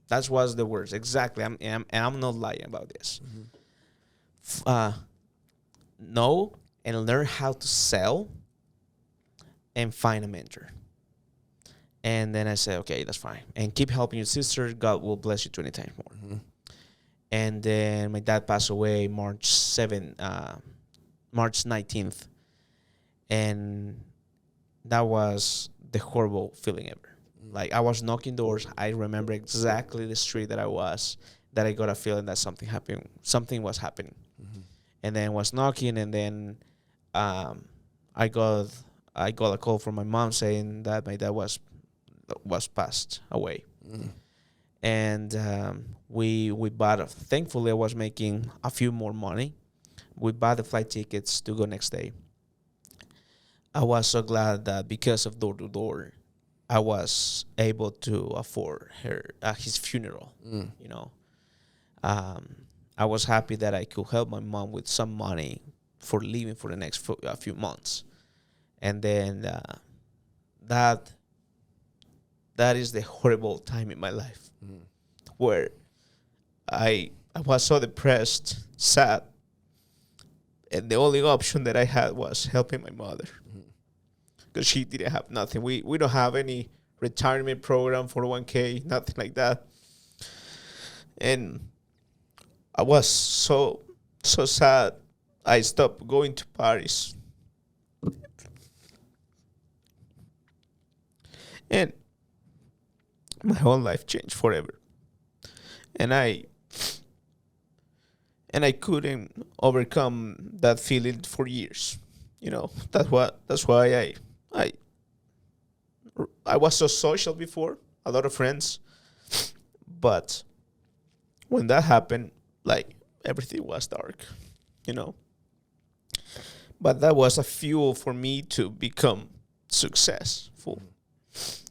That was the words. Exactly. And I'm not lying about this. Know and learn how to sell and find a mentor. And then I said, okay, that's fine. And keep helping your sister. God will bless you 20 times more. And then my dad passed away March 19th. And that was the horrible feeling ever. Like, I was knocking doors. I remember exactly the street that I got a feeling that something was happening. And then was knocking, and then I got a call from my mom saying that my dad was passed away. And we bought thankfully I was making a few more money. We bought the flight tickets to go next day. I was so glad that because of door to door, I was able to afford his funeral. I was happy that I could help my mom with some money for living for the next few months. And then that is the horrible time in my life where I was so depressed, sad, and the only option that I had was helping my mother, because she didn't have nothing. We don't have any retirement program, 401k, nothing like that. And I was so sad. I stopped going to parties. And my whole life changed forever. And I couldn't overcome that feeling for years. That's why I was so social before, a lot of friends. But when that happened, like, everything was dark, But that was a fuel for me to become successful.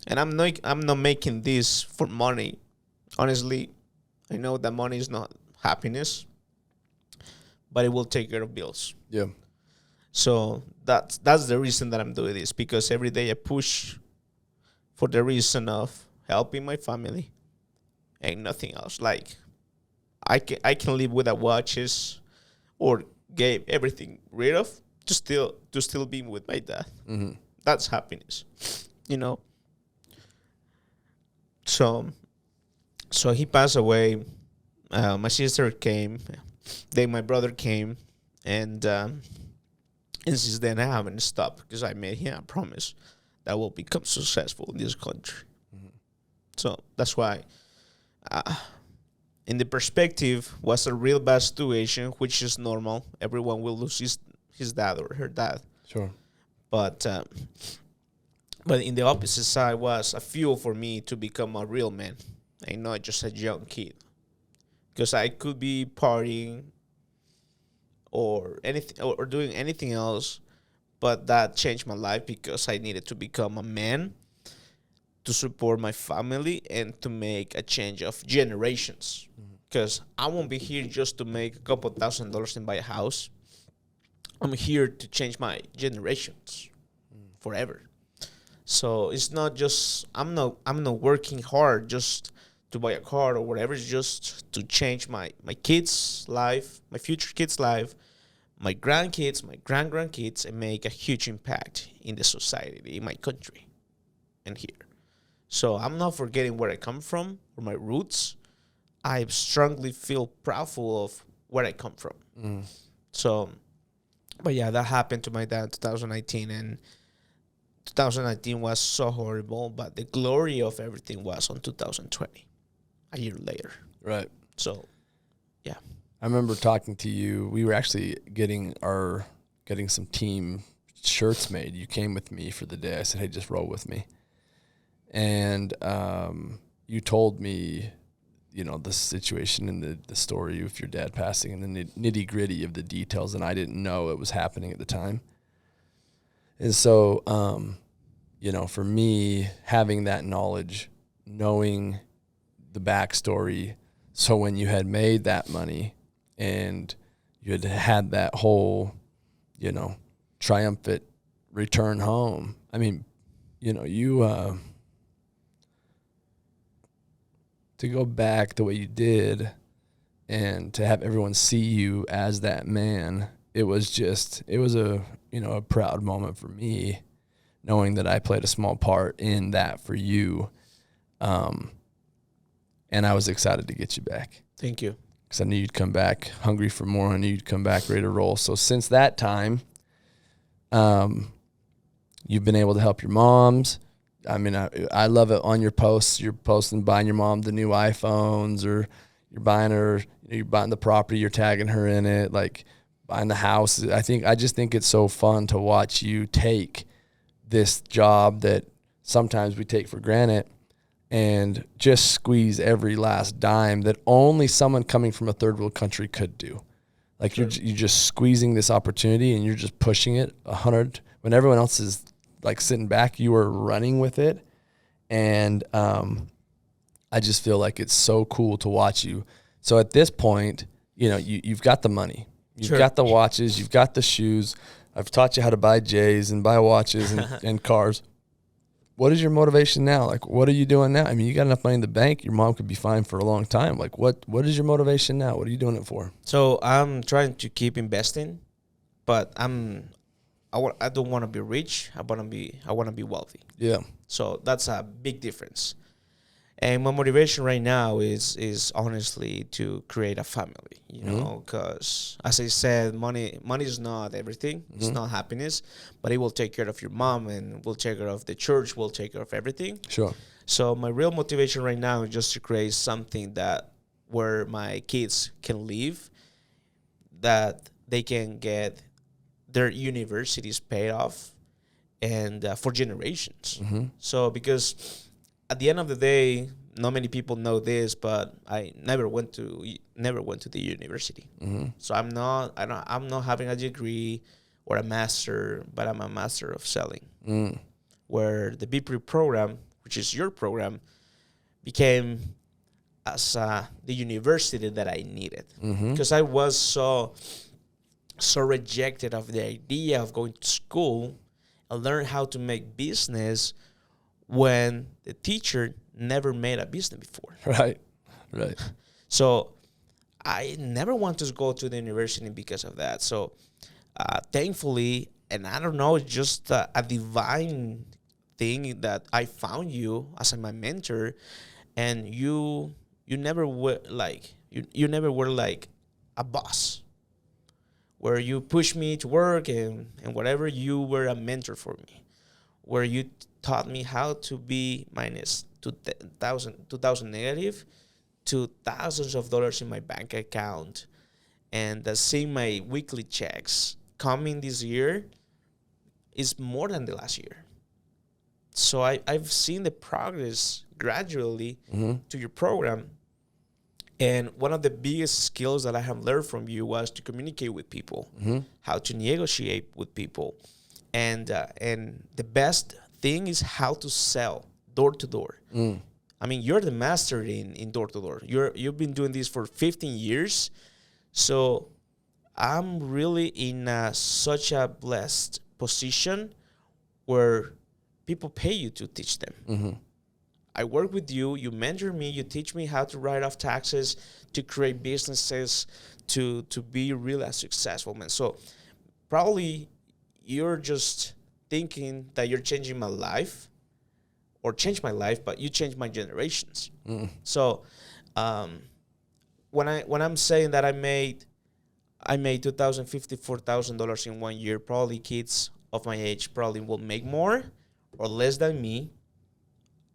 And I'm not making this for money. Honestly, I know that money is not happiness, but it will take care of bills. Yeah. So that's the reason that I'm doing this, because every day I push for the reason of helping my family and nothing else. Like, I can live without watches or get everything rid of to still be with my dad. That's happiness, So he passed away. My sister came, then my brother came, and since then I haven't stopped, because I made him a promise that I will become successful in this country. So that's why, in the perspective, was a real bad situation, which is normal. Everyone will lose his dad or her dad. Sure. But in the opposite side was a fuel for me to become a real man and not just a young kid. Because I could be partying or anything or doing anything else, but that changed my life because I needed to become a man to support my family and to make a change of generations. Because I won't be here just to make a couple $1,000 and buy a house. I'm here to change my generations forever. So it's not just I'm not working hard just to buy a car or whatever. It's just to change my kids' life, my future kids' life, my grandkids, my grandkids, and make a huge impact in the society, in my country, and here. So I'm not forgetting where I come from or my roots. I strongly feel proudful of where I come from. So, but yeah, that happened to my dad in 2019, and 2019 was so horrible, but the glory of everything was on 2020, a year later. Right. So, yeah. I remember talking to you. We were actually getting some team shirts made. You came with me for the day. I said, hey, just roll with me. And you told me, the situation and the story of your dad passing and the nitty gritty of the details, and I didn't know it was happening at the time. And so, for me, having that knowledge, knowing the backstory, so when you had made that money and you had that whole, triumphant return home, I mean, to go back the way you did and to have everyone see you as that man, it was a proud moment for me, knowing that I played a small part in that for you. And I was excited to get you back. Thank you. Because I knew you'd come back hungry for more. I knew you'd come back ready to roll. So since that time, you've been able to help your moms. I mean, I love it on your posts. You're posting buying your mom the new iPhones, or you're buying the property, you're tagging her in it, like buying the house. I just think it's so fun to watch you take this job that sometimes we take for granted and just squeeze every last dime that only someone coming from a third world country could do. Like sure. You're just squeezing this opportunity and you're just pushing it 100 when everyone else is like sitting back, you are running with it. And I just feel like it's so cool to watch you. So at this point, you've got the money. You've sure. got the watches. You've got the shoes. I've taught you how to buy J's and buy watches and cars. What is your motivation now? Like, what are you doing now? I mean, you got enough money in the bank. Your mom could be fine for a long time. Like, what is your motivation now? What are you doing it for? So I'm trying to keep investing, but I don't want to be rich. I want to be wealthy. Yeah. So that's a big difference. And my motivation right now is honestly to create a family, because as I said, money is not everything. It's not happiness, but it will take care of your mom and will take care of the church, will take care of everything. Sure. So my real motivation right now is just to create something where my kids can live, that they can get their universities paid off, and for generations. So because at the end of the day, not many people know this, but I never went to the university. So I'm not having a degree or a master, but I'm a master of selling. Where the B.Pre program, which is your program, became as the university that I needed, because I was so rejected of the idea of going to school and learn how to make business when the teacher never made a business before. Right. So I never want to go to the university because of that. So thankfully, and I don't know, it's just a divine thing that I found you as my mentor, and you never were like you never were like a boss where you push me to work and whatever. You were a mentor for me, where you taught me how to be minus 2,000 negative to thousands of dollars in my bank account, and seeing my weekly checks coming this year is more than the last year. So I've seen the progress gradually to your program. And one of the biggest skills that I have learned from you was to communicate with people, how to negotiate with people. And the best thing is how to sell door to door. I mean, you're the master in door to door. You've been doing this for 15 years. So I'm really in such a blessed position where people pay you to teach them. I work with you, you mentor me, you teach me how to write off taxes, to create businesses, to be really successful, man. So probably you're just thinking that you're changing my life or change my life, but you change my generations. So when I'm saying that I made $2,000, $54,000 in 1 year, probably kids of my age probably will make more or less than me.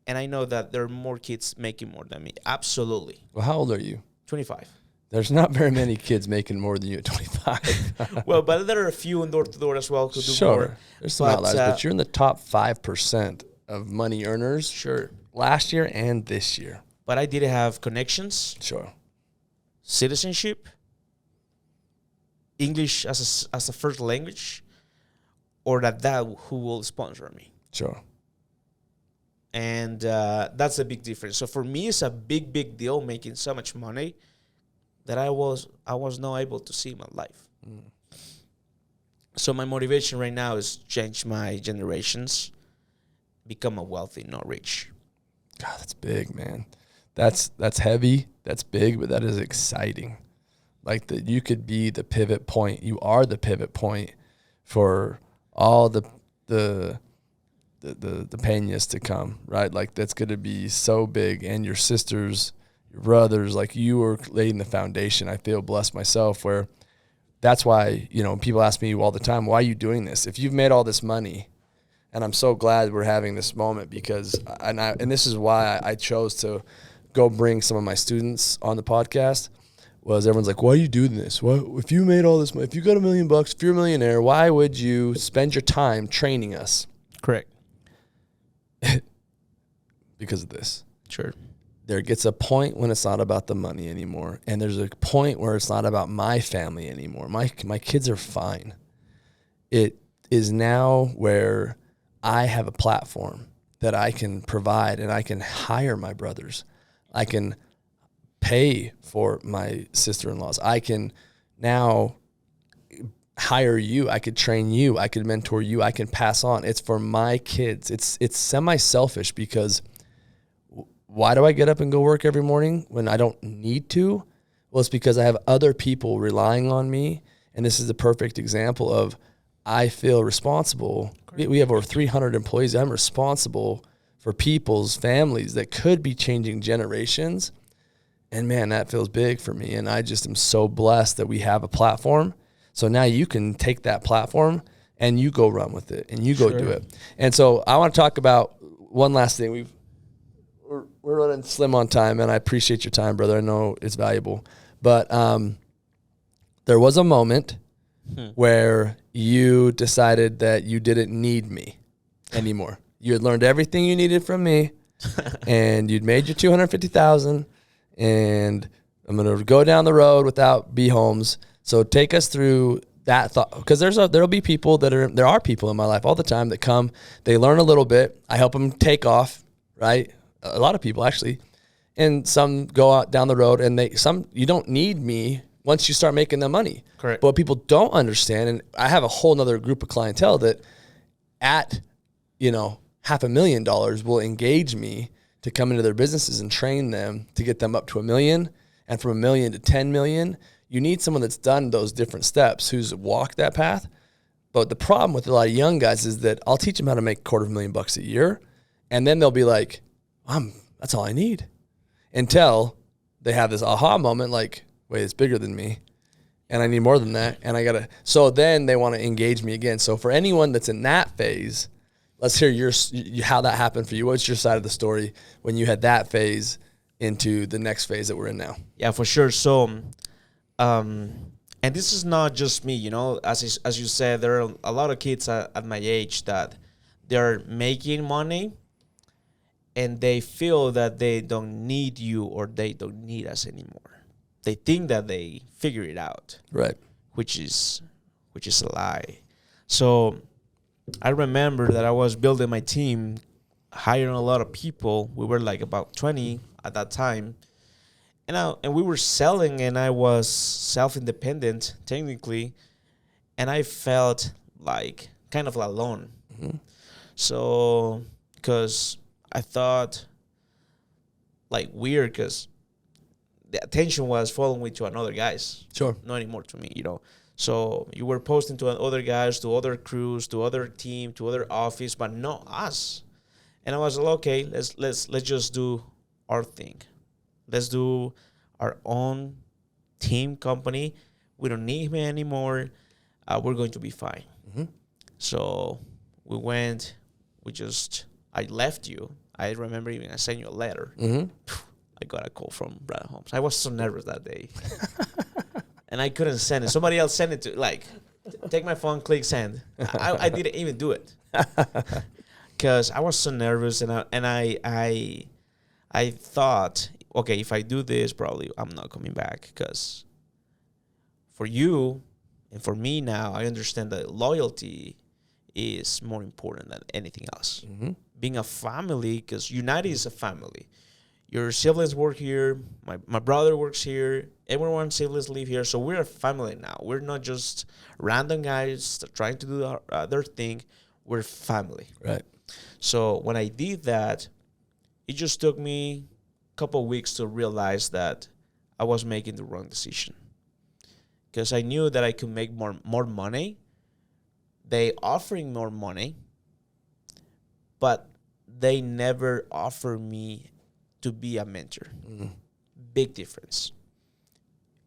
And I know that there are more kids making more than me. Absolutely. Well, how old are you? 25. There's not very many kids making more than you at 25. Well, but there are a few in door-to-door as well who do more. There's some outliers, but you're in the top 5% of money earners. Sure. Last year and this year. But I did have connections. Sure. Citizenship. English as a first language. Or that who will sponsor me. Sure. And that's a big difference. So for me, it's a big deal making so much money that I was not able to see in my life. So my motivation right now is change my generations, become a wealthy, not rich. God, that's big, man. That's heavy. That's big, but that is exciting. Like that, you could be the pivot point. You are the pivot point for all the Peñas to come, right? Like that's going to be so big. And your sisters, your brothers, like you were laying the foundation. I feel blessed myself where that's why, people ask me all the time, why are you doing this? If you've made all this money, and I'm so glad we're having this moment because, and this is why I chose to go bring some of my students on the podcast, was everyone's like, why are you doing this? Well, if you made all this money, if you got $1 million, if you're a millionaire, why would you spend your time training us? Correct. Because of this. Sure. There gets a point when it's not about the money anymore. And there's a point where it's not about my family anymore. My kids are fine. It is now where I have a platform that I can provide and I can hire my brothers. I can pay for my sister-in-laws. I can now hire you. I could train you. I could mentor you. I can pass on. It's for my kids. It's semi-selfish because why do I get up and go work every morning when I don't need to? Well, it's because I have other people relying on me. And this is the perfect example of I feel responsible. We have over 300 employees. I'm responsible for people's families that could be changing generations. And man, that feels big for me. And I just am so blessed that we have a platform. So now you can take that platform and you go run with it and you go do it. And so I want to talk about one last thing. We're running slim on time, and I appreciate your time, brother. I know it's valuable. But there was a moment where you decided that you didn't need me anymore. You had learned everything you needed from me, and you'd made your $250,000, and I'm going to go down the road without B.Holmes. So take us through that thought, because there'll be people there are people in my life all the time that come, they learn a little bit, I help them take off, right? A lot of people actually, and some go out down the road and you don't need me once you start making the money. Correct. But what people don't understand, and I have a whole nother group of clientele that at, $500,000 will engage me to come into their businesses and train them to get them up to $1 million, and from $1 million to 10 million. You need someone that's done those different steps, who's walked that path. But the problem with a lot of young guys is that I'll teach them how to make $250,000 a year, and then they'll be like, that's all I need. Until they have this aha moment, like, wait, it's bigger than me, and I need more than that, and so then they want to engage me again. So for anyone that's in that phase, let's hear how that happened for you. What's your side of the story when you had that phase into the next phase that we're in now? Yeah, for sure. So, and this is not just me, as you said, there are a lot of kids at my age that they're making money and they feel that they don't need you or they don't need us anymore. They think that they figure it out. Right. Which is a lie. So I remember that I was building my team, hiring a lot of people. We were like about 20 at that time. And we were selling, and I was self-independent, technically, and I felt like kind of alone. Mm-hmm. So, because I thought, like, weird, because the attention was following to another guys. Sure. Not anymore to me, So you were posting to other guys, to other crews, to other team, to other office, but not us. And I was like, okay, let's just do our thing. Let's do our own team company. We don't need him anymore. We're going to be fine. Mm-hmm. So we went. I left you. I remember even I sent you a letter. Mm-hmm. I got a call from B.Holmes. I was so nervous that day. And I couldn't send it. Somebody else sent it to, like, take my phone, click send. I didn't even do it. Because I was so nervous, and I thought, okay, if I do this, probably I'm not coming back. Because for you and for me now, I understand that loyalty is more important than anything else. Mm-hmm. Being a family, because United is a family. Your siblings work here. My brother works here. Everyone's siblings live here. So we're a family now. We're not just random guys trying to do their thing. We're family. Right. So when I did that, it just took me a couple of weeks to realize that I was making the wrong decision. Because I knew that I could make more money. They offering more money, but they never offer me to be a mentor. Mm. Big difference.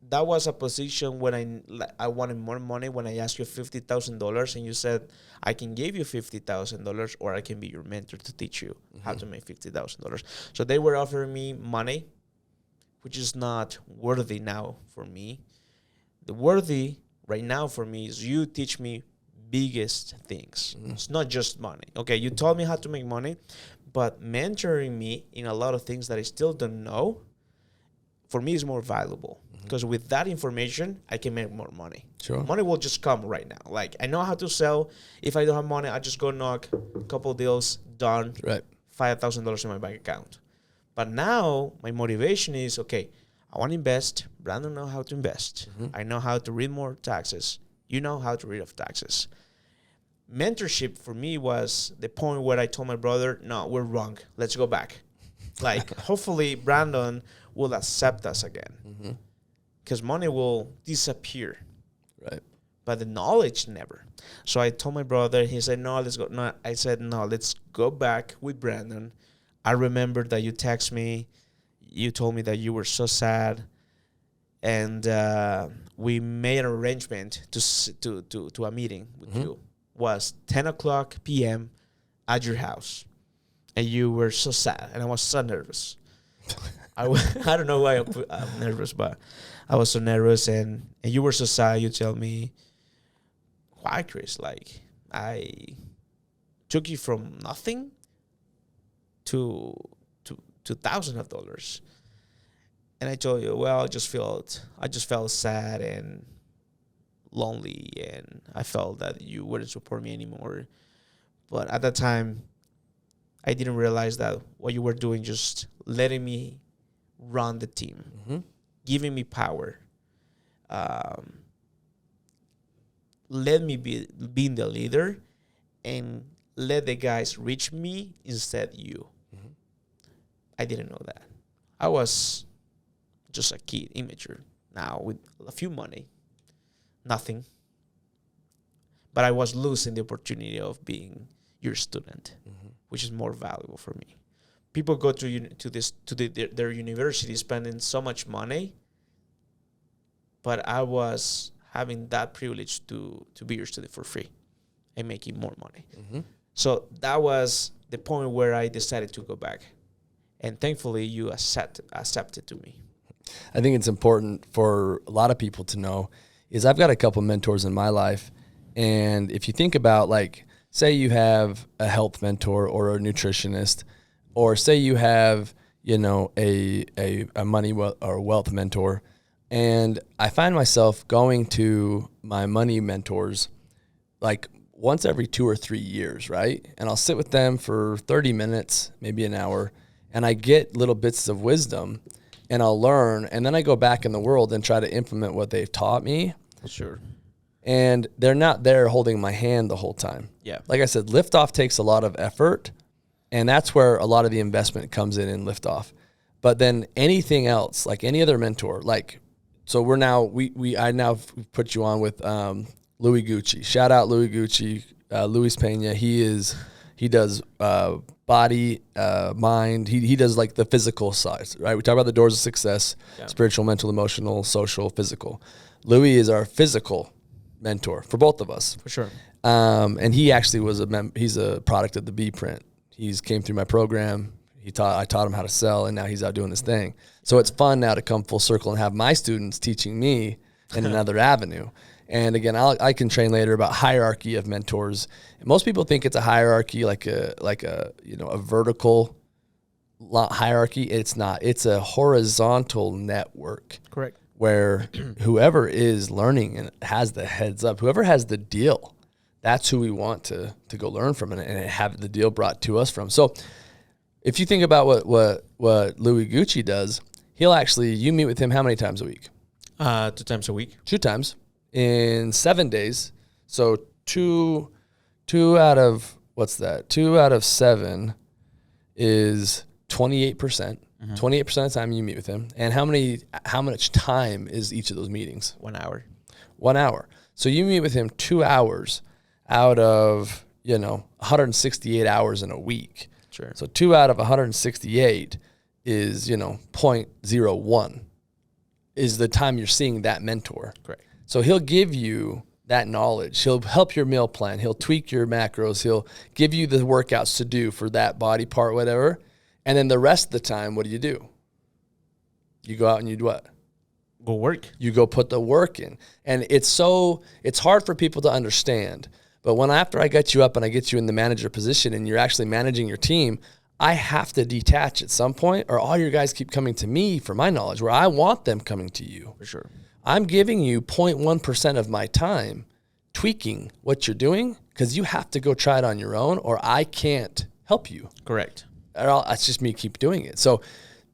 That was a position when I wanted more money. When I asked you $50,000 and you said, I can give you $50,000 or I can be your mentor to teach you how to make $50,000. So they were offering me money, which is not worthy now for me. The worthy right now for me is you teach me biggest things. Mm. It's not just money. Okay, you told me how to make money, but mentoring me in a lot of things that I still don't know, for me is more valuable. Because with that information, I can make more money. Sure. Money will just come right now. Like, I know how to sell. If I don't have money, I just go knock a couple deals, done. Right. $5,000 in my bank account. But now my motivation is, okay, I want to invest. Brandon knows how to invest. Mm-hmm. I know how to read more taxes. You know how to read off taxes. Mentorship for me was the point where I told my brother, no, we're wrong. Let's go back. Like, hopefully Brandon will accept us again. Because money will disappear. Right. But the knowledge never. So I told my brother, he said, no, let's go. No, I said, no, let's go back with Brandon. I remember that you text me. You told me that you were so sad. And we made an arrangement to a meeting with you. Was 10 o'clock p.m. at your house. And you were so sad. And I was so nervous. I don't know why I'm nervous, but I was so nervous. And you were so sad. You tell me, why, Chris? Like, I took you from nothing to thousands of dollars. And I told you, well, I just felt sad and lonely, and I felt that you wouldn't support me anymore. But at that time, I didn't realize that what you were doing, just letting me run the team, giving me power, let me being the leader, and let the guys reach me instead you. I didn't know that. I was just a kid, immature. Now with a few money, nothing. But I was losing the opportunity of being your student, which is more valuable for me. People go to their university spending so much money, but I was having that privilege to be your student for free and making more money. So that was the point where I decided to go back. And thankfully, you accepted to me. I think it's important for a lot of people to know is I've got a couple mentors in my life. And if you think about, like, say you have a health mentor or a nutritionist, or say you have, you know, a money or wealth mentor. And I find myself going to my money mentors like once every 2 or 3 years, right? And I'll sit with them for 30 minutes, maybe an hour, and I get little bits of wisdom and I'll learn. And then I go back in the world and try to implement what they've taught me. Sure. and they're not there holding my hand the whole time. Yeah. Like I said, liftoff takes a lot of effort, and that's where a lot of the investment comes in liftoff. But then anything else, like any other mentor, like, so we're now, I now put you on with Louis Gucci. Shout out Louis Gucci, Luis Peña. He does body, mind. He does like the physical side, right? We talk about the doors of success, spiritual, mental, emotional, social, physical. Louis is our physical mentor for both of us. For sure. And he actually was he's a product of the B print. He's came through my program. I taught him how to sell, and now he's out doing his thing. So it's fun now to come full circle and have my students teaching me in another avenue. And again, I can train later about hierarchy of mentors. And most people think it's a hierarchy, like a a vertical hierarchy. It's not. It's a horizontal network. Correct. Where whoever is learning and has the heads up, whoever has the deal, that's who we want to go learn from and have the deal brought to us from. So if you think about what Louis Gucci does, you meet with him how many times a week? 2 times a week. 2 times in 7 days. So two out of, what's that? 2 out of 7 is 28%. 28% of the time you meet with him. And how much time is each of those meetings? 1 hour. 1 hour. So you meet with him 2 hours out of, 168 hours in a week. Sure. So 2 out of 168 is, 0.01 is the time you're seeing that mentor. Correct. So he'll give you that knowledge. He'll help your meal plan. He'll tweak your macros. He'll give you the workouts to do for that body part, whatever. And then the rest of the time, what do? You go out and you do what? Go work. You go put the work in. And it's hard for people to understand. But after I get you up and I get you in the manager position and you're actually managing your team, I have to detach at some point, or all your guys keep coming to me for my knowledge, where I want them coming to you. For sure. I'm giving you 0.1% of my time tweaking what you're doing because you have to go try it on your own, or I can't help you. Correct. That's just me keep doing it. So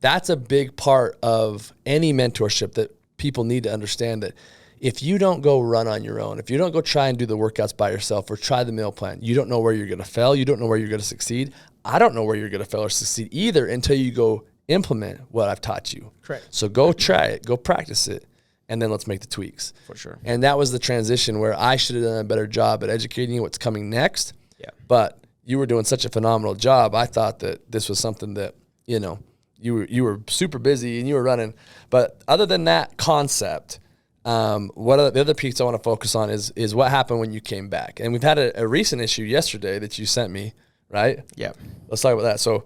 that's a big part of any mentorship that people need to understand, that if you don't go run on your own, if you don't go try and do the workouts by yourself or try the meal plan, you don't know where you're going to fail. You don't know where you're going to succeed. I don't know where you're going to fail or succeed either until you go implement what I've taught you. Correct. So go try it, go practice it, and then let's make the tweaks. For sure. And that was the transition where I should have done a better job at educating you what's coming next. Yeah. But you were doing such a phenomenal job. I thought that this was something that, you were super busy and you were running. But other than that concept, the other piece I want to focus on is what happened when you came back. And we've had a recent issue yesterday that you sent me, right? Yeah. Let's talk about that. So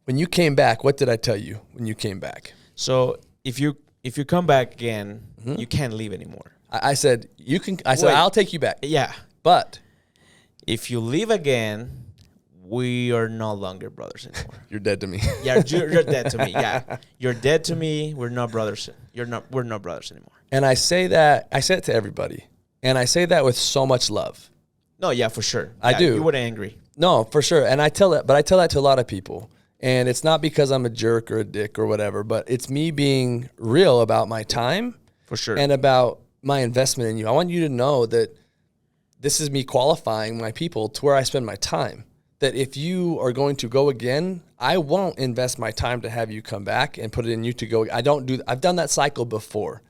when you came back, what did I tell you when you came back? So if you come back again, you can't leave anymore. I said, I'll take you back. Yeah. But if you leave again, we are no longer brothers anymore. You're dead to me. Yeah, you're dead to me. Yeah. You're dead to me. We're not brothers. We're not brothers anymore. And I say it to everybody. And I say that with so much love. No, yeah, for sure. I do. You weren't angry. No, for sure. And I tell that to a lot of people. And it's not because I'm a jerk or a dick or whatever, but it's me being real about my time. For sure. And about my investment in you. I want you to know that this is me qualifying my people to where I spend my time. That if you are going to go again, I won't invest my time to have you come back and put it in you to go. I've done that cycle before.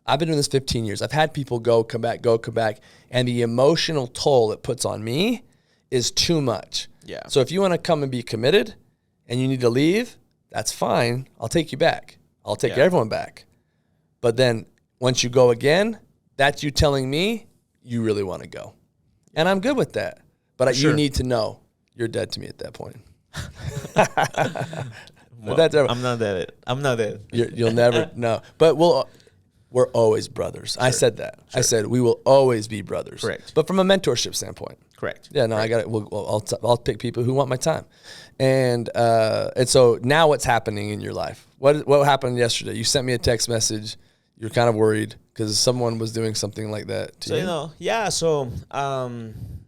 I've been doing this 15 years. I've had people come back. And the emotional toll it puts on me is too much. Yeah. So if you want to come and be committed and you need to leave, that's fine. I'll take you back. I'll take everyone back. But then once you go again, that's you telling me you really want to go. And I'm good with that. But you need to know you're dead to me at that point. Well, I'm not dead. I'm not dead. You'll never know. But we're always brothers. Sure. I said that. Sure. I said we will always be brothers. Correct. But from a mentorship standpoint. Correct. Yeah, no, correct. I got it. I'll pick people who want my time. And so now what's happening in your life? What happened yesterday? You sent me a text message. You're kind of worried because someone was doing something like that to you.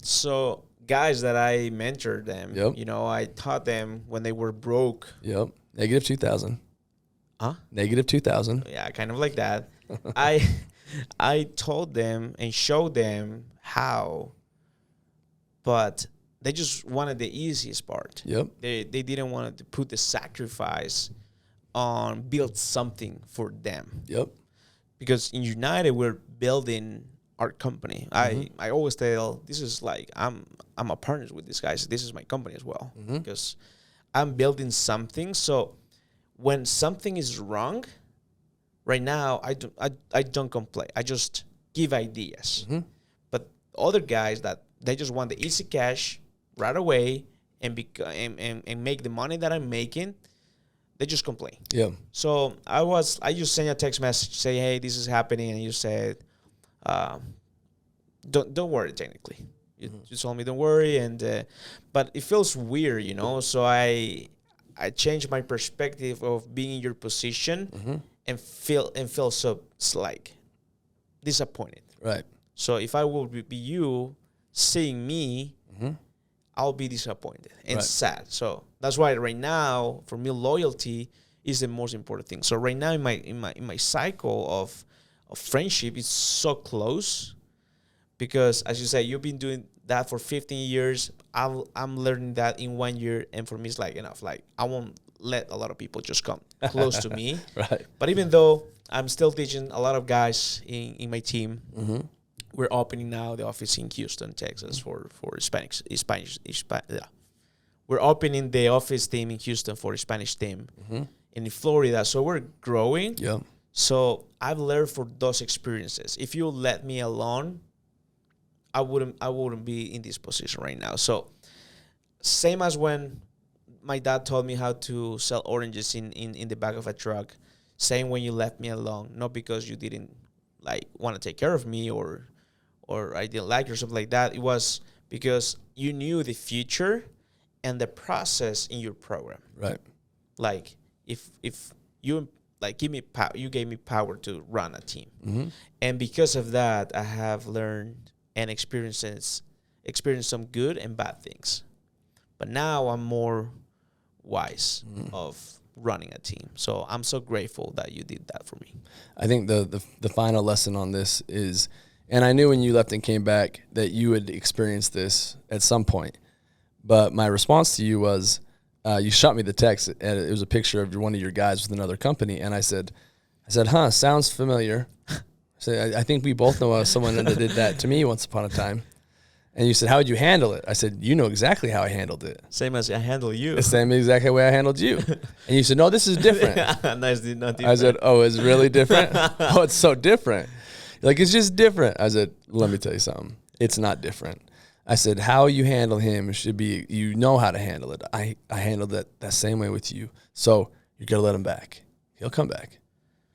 So guys that I mentored them, I taught them when they were broke. Yep. -2,000. Huh? -2,000. Yeah, kind of like that. I I told them and showed them how, but they just wanted the easiest part. Yep. They didn't want to put the sacrifice on build something for them. Yep. Because in United, we're building our company. I always tell, this is like, I'm a partner with these guys. This is my company as well. Because I'm building something. So when something is wrong, right now, I don't complain. I just give ideas. But other guys that they just want the easy cash right away and make the money that I'm making, they just complain. Yeah. So I just sent a text message, say, hey, this is happening, and you said, don't worry. Technically, you told me don't worry, and but it feels weird, So I changed my perspective of being in your position and feel so like disappointed. Right. So if I will be you seeing me, I'll be disappointed and sad. So that's why right now, for me, loyalty is the most important thing. So right now in my cycle of friendship, it's so close because, as you say, you've been doing that for 15 years. I'm learning that in 1 year, and for me, it's like enough. Like I won't let a lot of people just come close to me. Right. But even though I'm still teaching a lot of guys in my team. We're opening now the office in Houston, Texas for Spanish. We're opening the office team in Houston for a Spanish team in Florida. So we're growing. Yeah. So I've learned from those experiences. If you let me alone, I wouldn't be in this position right now. So same as when my dad taught me how to sell oranges in the back of a truck. Same when you left me alone, not because you didn't like want to take care of me or I didn't like you or something like that. It was because you knew the future and the process in your program. Right. Like if you like you gave me power to run a team, and because of that, I have learned and experienced some good and bad things. But now I'm more wise of running a team. So I'm so grateful that you did that for me. I think the final lesson on this is, and I knew when you left and came back that you would experience this at some point, but my response to you was, you shot me the text, and it was a picture of one of your guys with another company, and I said, sounds familiar. I think we both know someone that did that to me once upon a time. And you said, how would you handle it? I said, you know exactly how I handled it. Same as I handle you. The same exact way I handled you. And you said, no, this is different. No, it's not different. I said, oh, it's really different? Oh, it's so different. Like, it's just different. I said, let me tell you something. It's not different. I said, how you handle him should be, you know how to handle it. I handled it that same way with you. So you're going to let him back. He'll come back.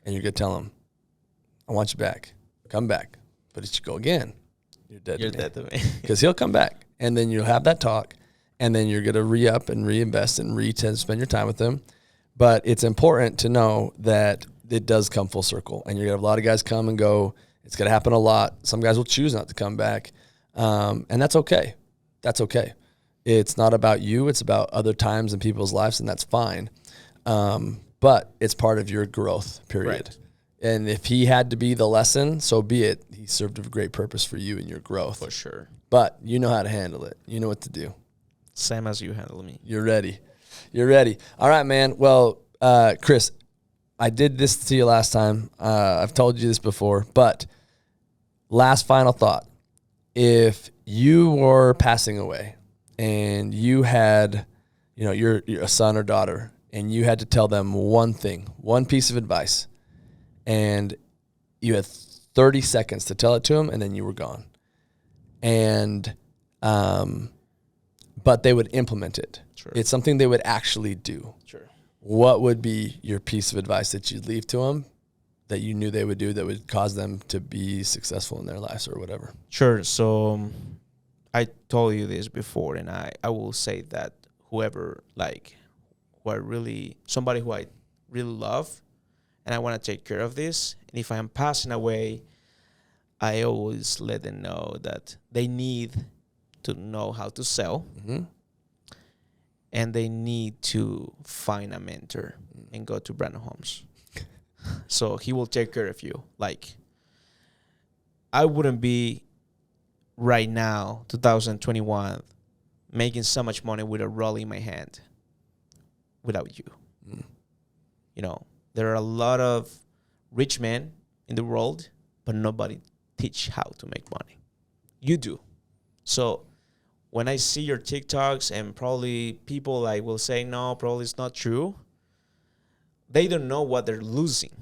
And you're going to tell him, I want you back. Come back. But if you go again, you're dead to me. Because he'll come back. And then you'll have that talk. And then you're going to re-up and reinvest and spend your time with him. But it's important to know that it does come full circle. And you're going to have a lot of guys come and go. It's going to happen a lot. Some guys will choose not to come back. And that's okay. That's okay. It's not about you. It's about other times in people's lives, and that's fine. But it's part of your growth period. Right. And if he had to be the lesson, so be it. He served a great purpose for you and your growth. For sure. But you know how to handle it. You know what to do. Same as you handle me. You're ready. You're ready. All right, man. Well, Chris, I did this to you last time. I've told you this before, but last final thought. If you were passing away and you had, you're a son or daughter, and you had to tell them one thing, one piece of advice, and you had 30 seconds to tell it to them, and then you were gone. And, but they would implement it. Sure. It's something they would actually do. Sure. What would be your piece of advice that you'd leave to them that you knew they would do that would cause them to be successful in their lives or whatever? Sure. So I told you this before, and I will say that somebody who I really love, and I want to take care of this, and if I am passing away, I always let them know that they need to know how to sell, and they need to find a mentor and go to B.Holmes. So he will take care of you. Like, I wouldn't be right now, 2021, making so much money with a roll in my hand without you. You know, there are a lot of rich men in the world, but nobody teach how to make money. You do. So when I see your TikToks and probably people like will say, no, probably it's not true. They don't know what they're losing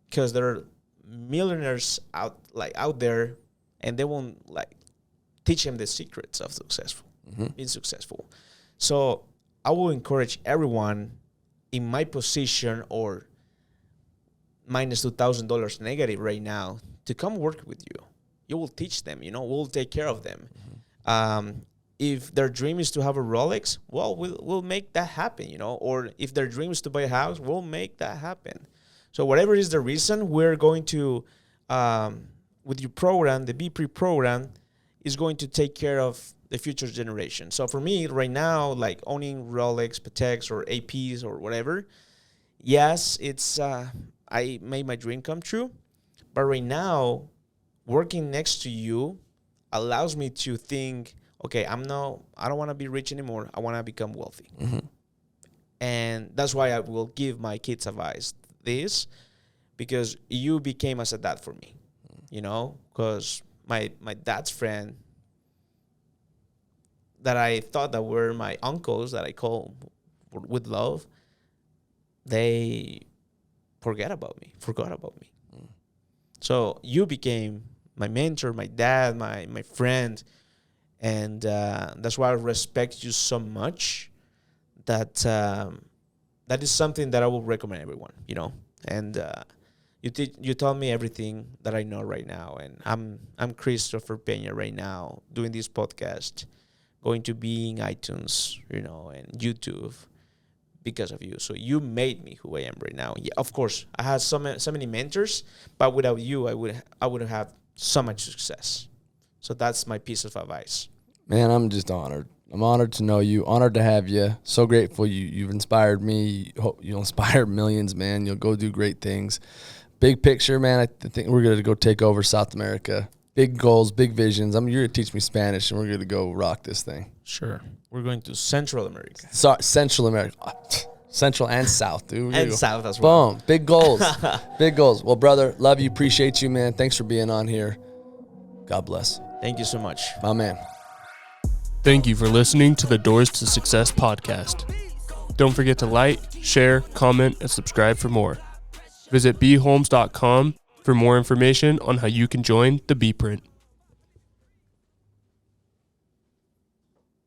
because there are millionaires out there and they won't like teach them the secrets of being successful. So I will encourage everyone in my position or minus $2,000 negative right now to come work with you. You will teach them, we'll take care of them. If their dream is to have a Rolex, well, we'll make that happen, or if their dream is to buy a house, we'll make that happen. So whatever is the reason, we're going to, with your program, the B.Pre program, is going to take care of the future generation. So for me right now, like owning Rolex, Pateks, or APs or whatever, yes, it's I made my dream come true. But right now, working next to you allows me to think, okay, I don't want to be rich anymore. I want to become wealthy. And that's why I will give my kids advice this, because you became as a dad for me, because my dad's friend that I thought that were my uncles that I call with love, they forgot about me. So you became my mentor, my dad, my friend, and that's why I respect you so much. That is something that I will recommend everyone, And you told me everything that I know right now, and I'm Christopher Peña right now doing this podcast, going to be in iTunes, and YouTube because of you. So you made me who I am right now. Yeah, of course, I had so many mentors, but without you, I wouldn't have so much success. So that's my piece of advice. Man, I'm just honored. I'm honored to know you, honored to have you. So grateful you've inspired me. Hope you'll inspire millions, man. You'll go do great things. Big picture, man, I think we're going to go take over South America. Big goals, big visions. You're going to teach me Spanish, and we're going to go rock this thing. Sure. We're going to Central America. Central America. Central and South, dude. And South as well. Boom. Big goals. Big goals. Well, brother, love you. Appreciate you, man. Thanks for being on here. God bless. Thank you so much. My man. Thank you for listening to the Doors to Success podcast. Don't forget to like, share, comment, and subscribe for more. Visit B.Holmes.com for more information on how you can join the B-Print.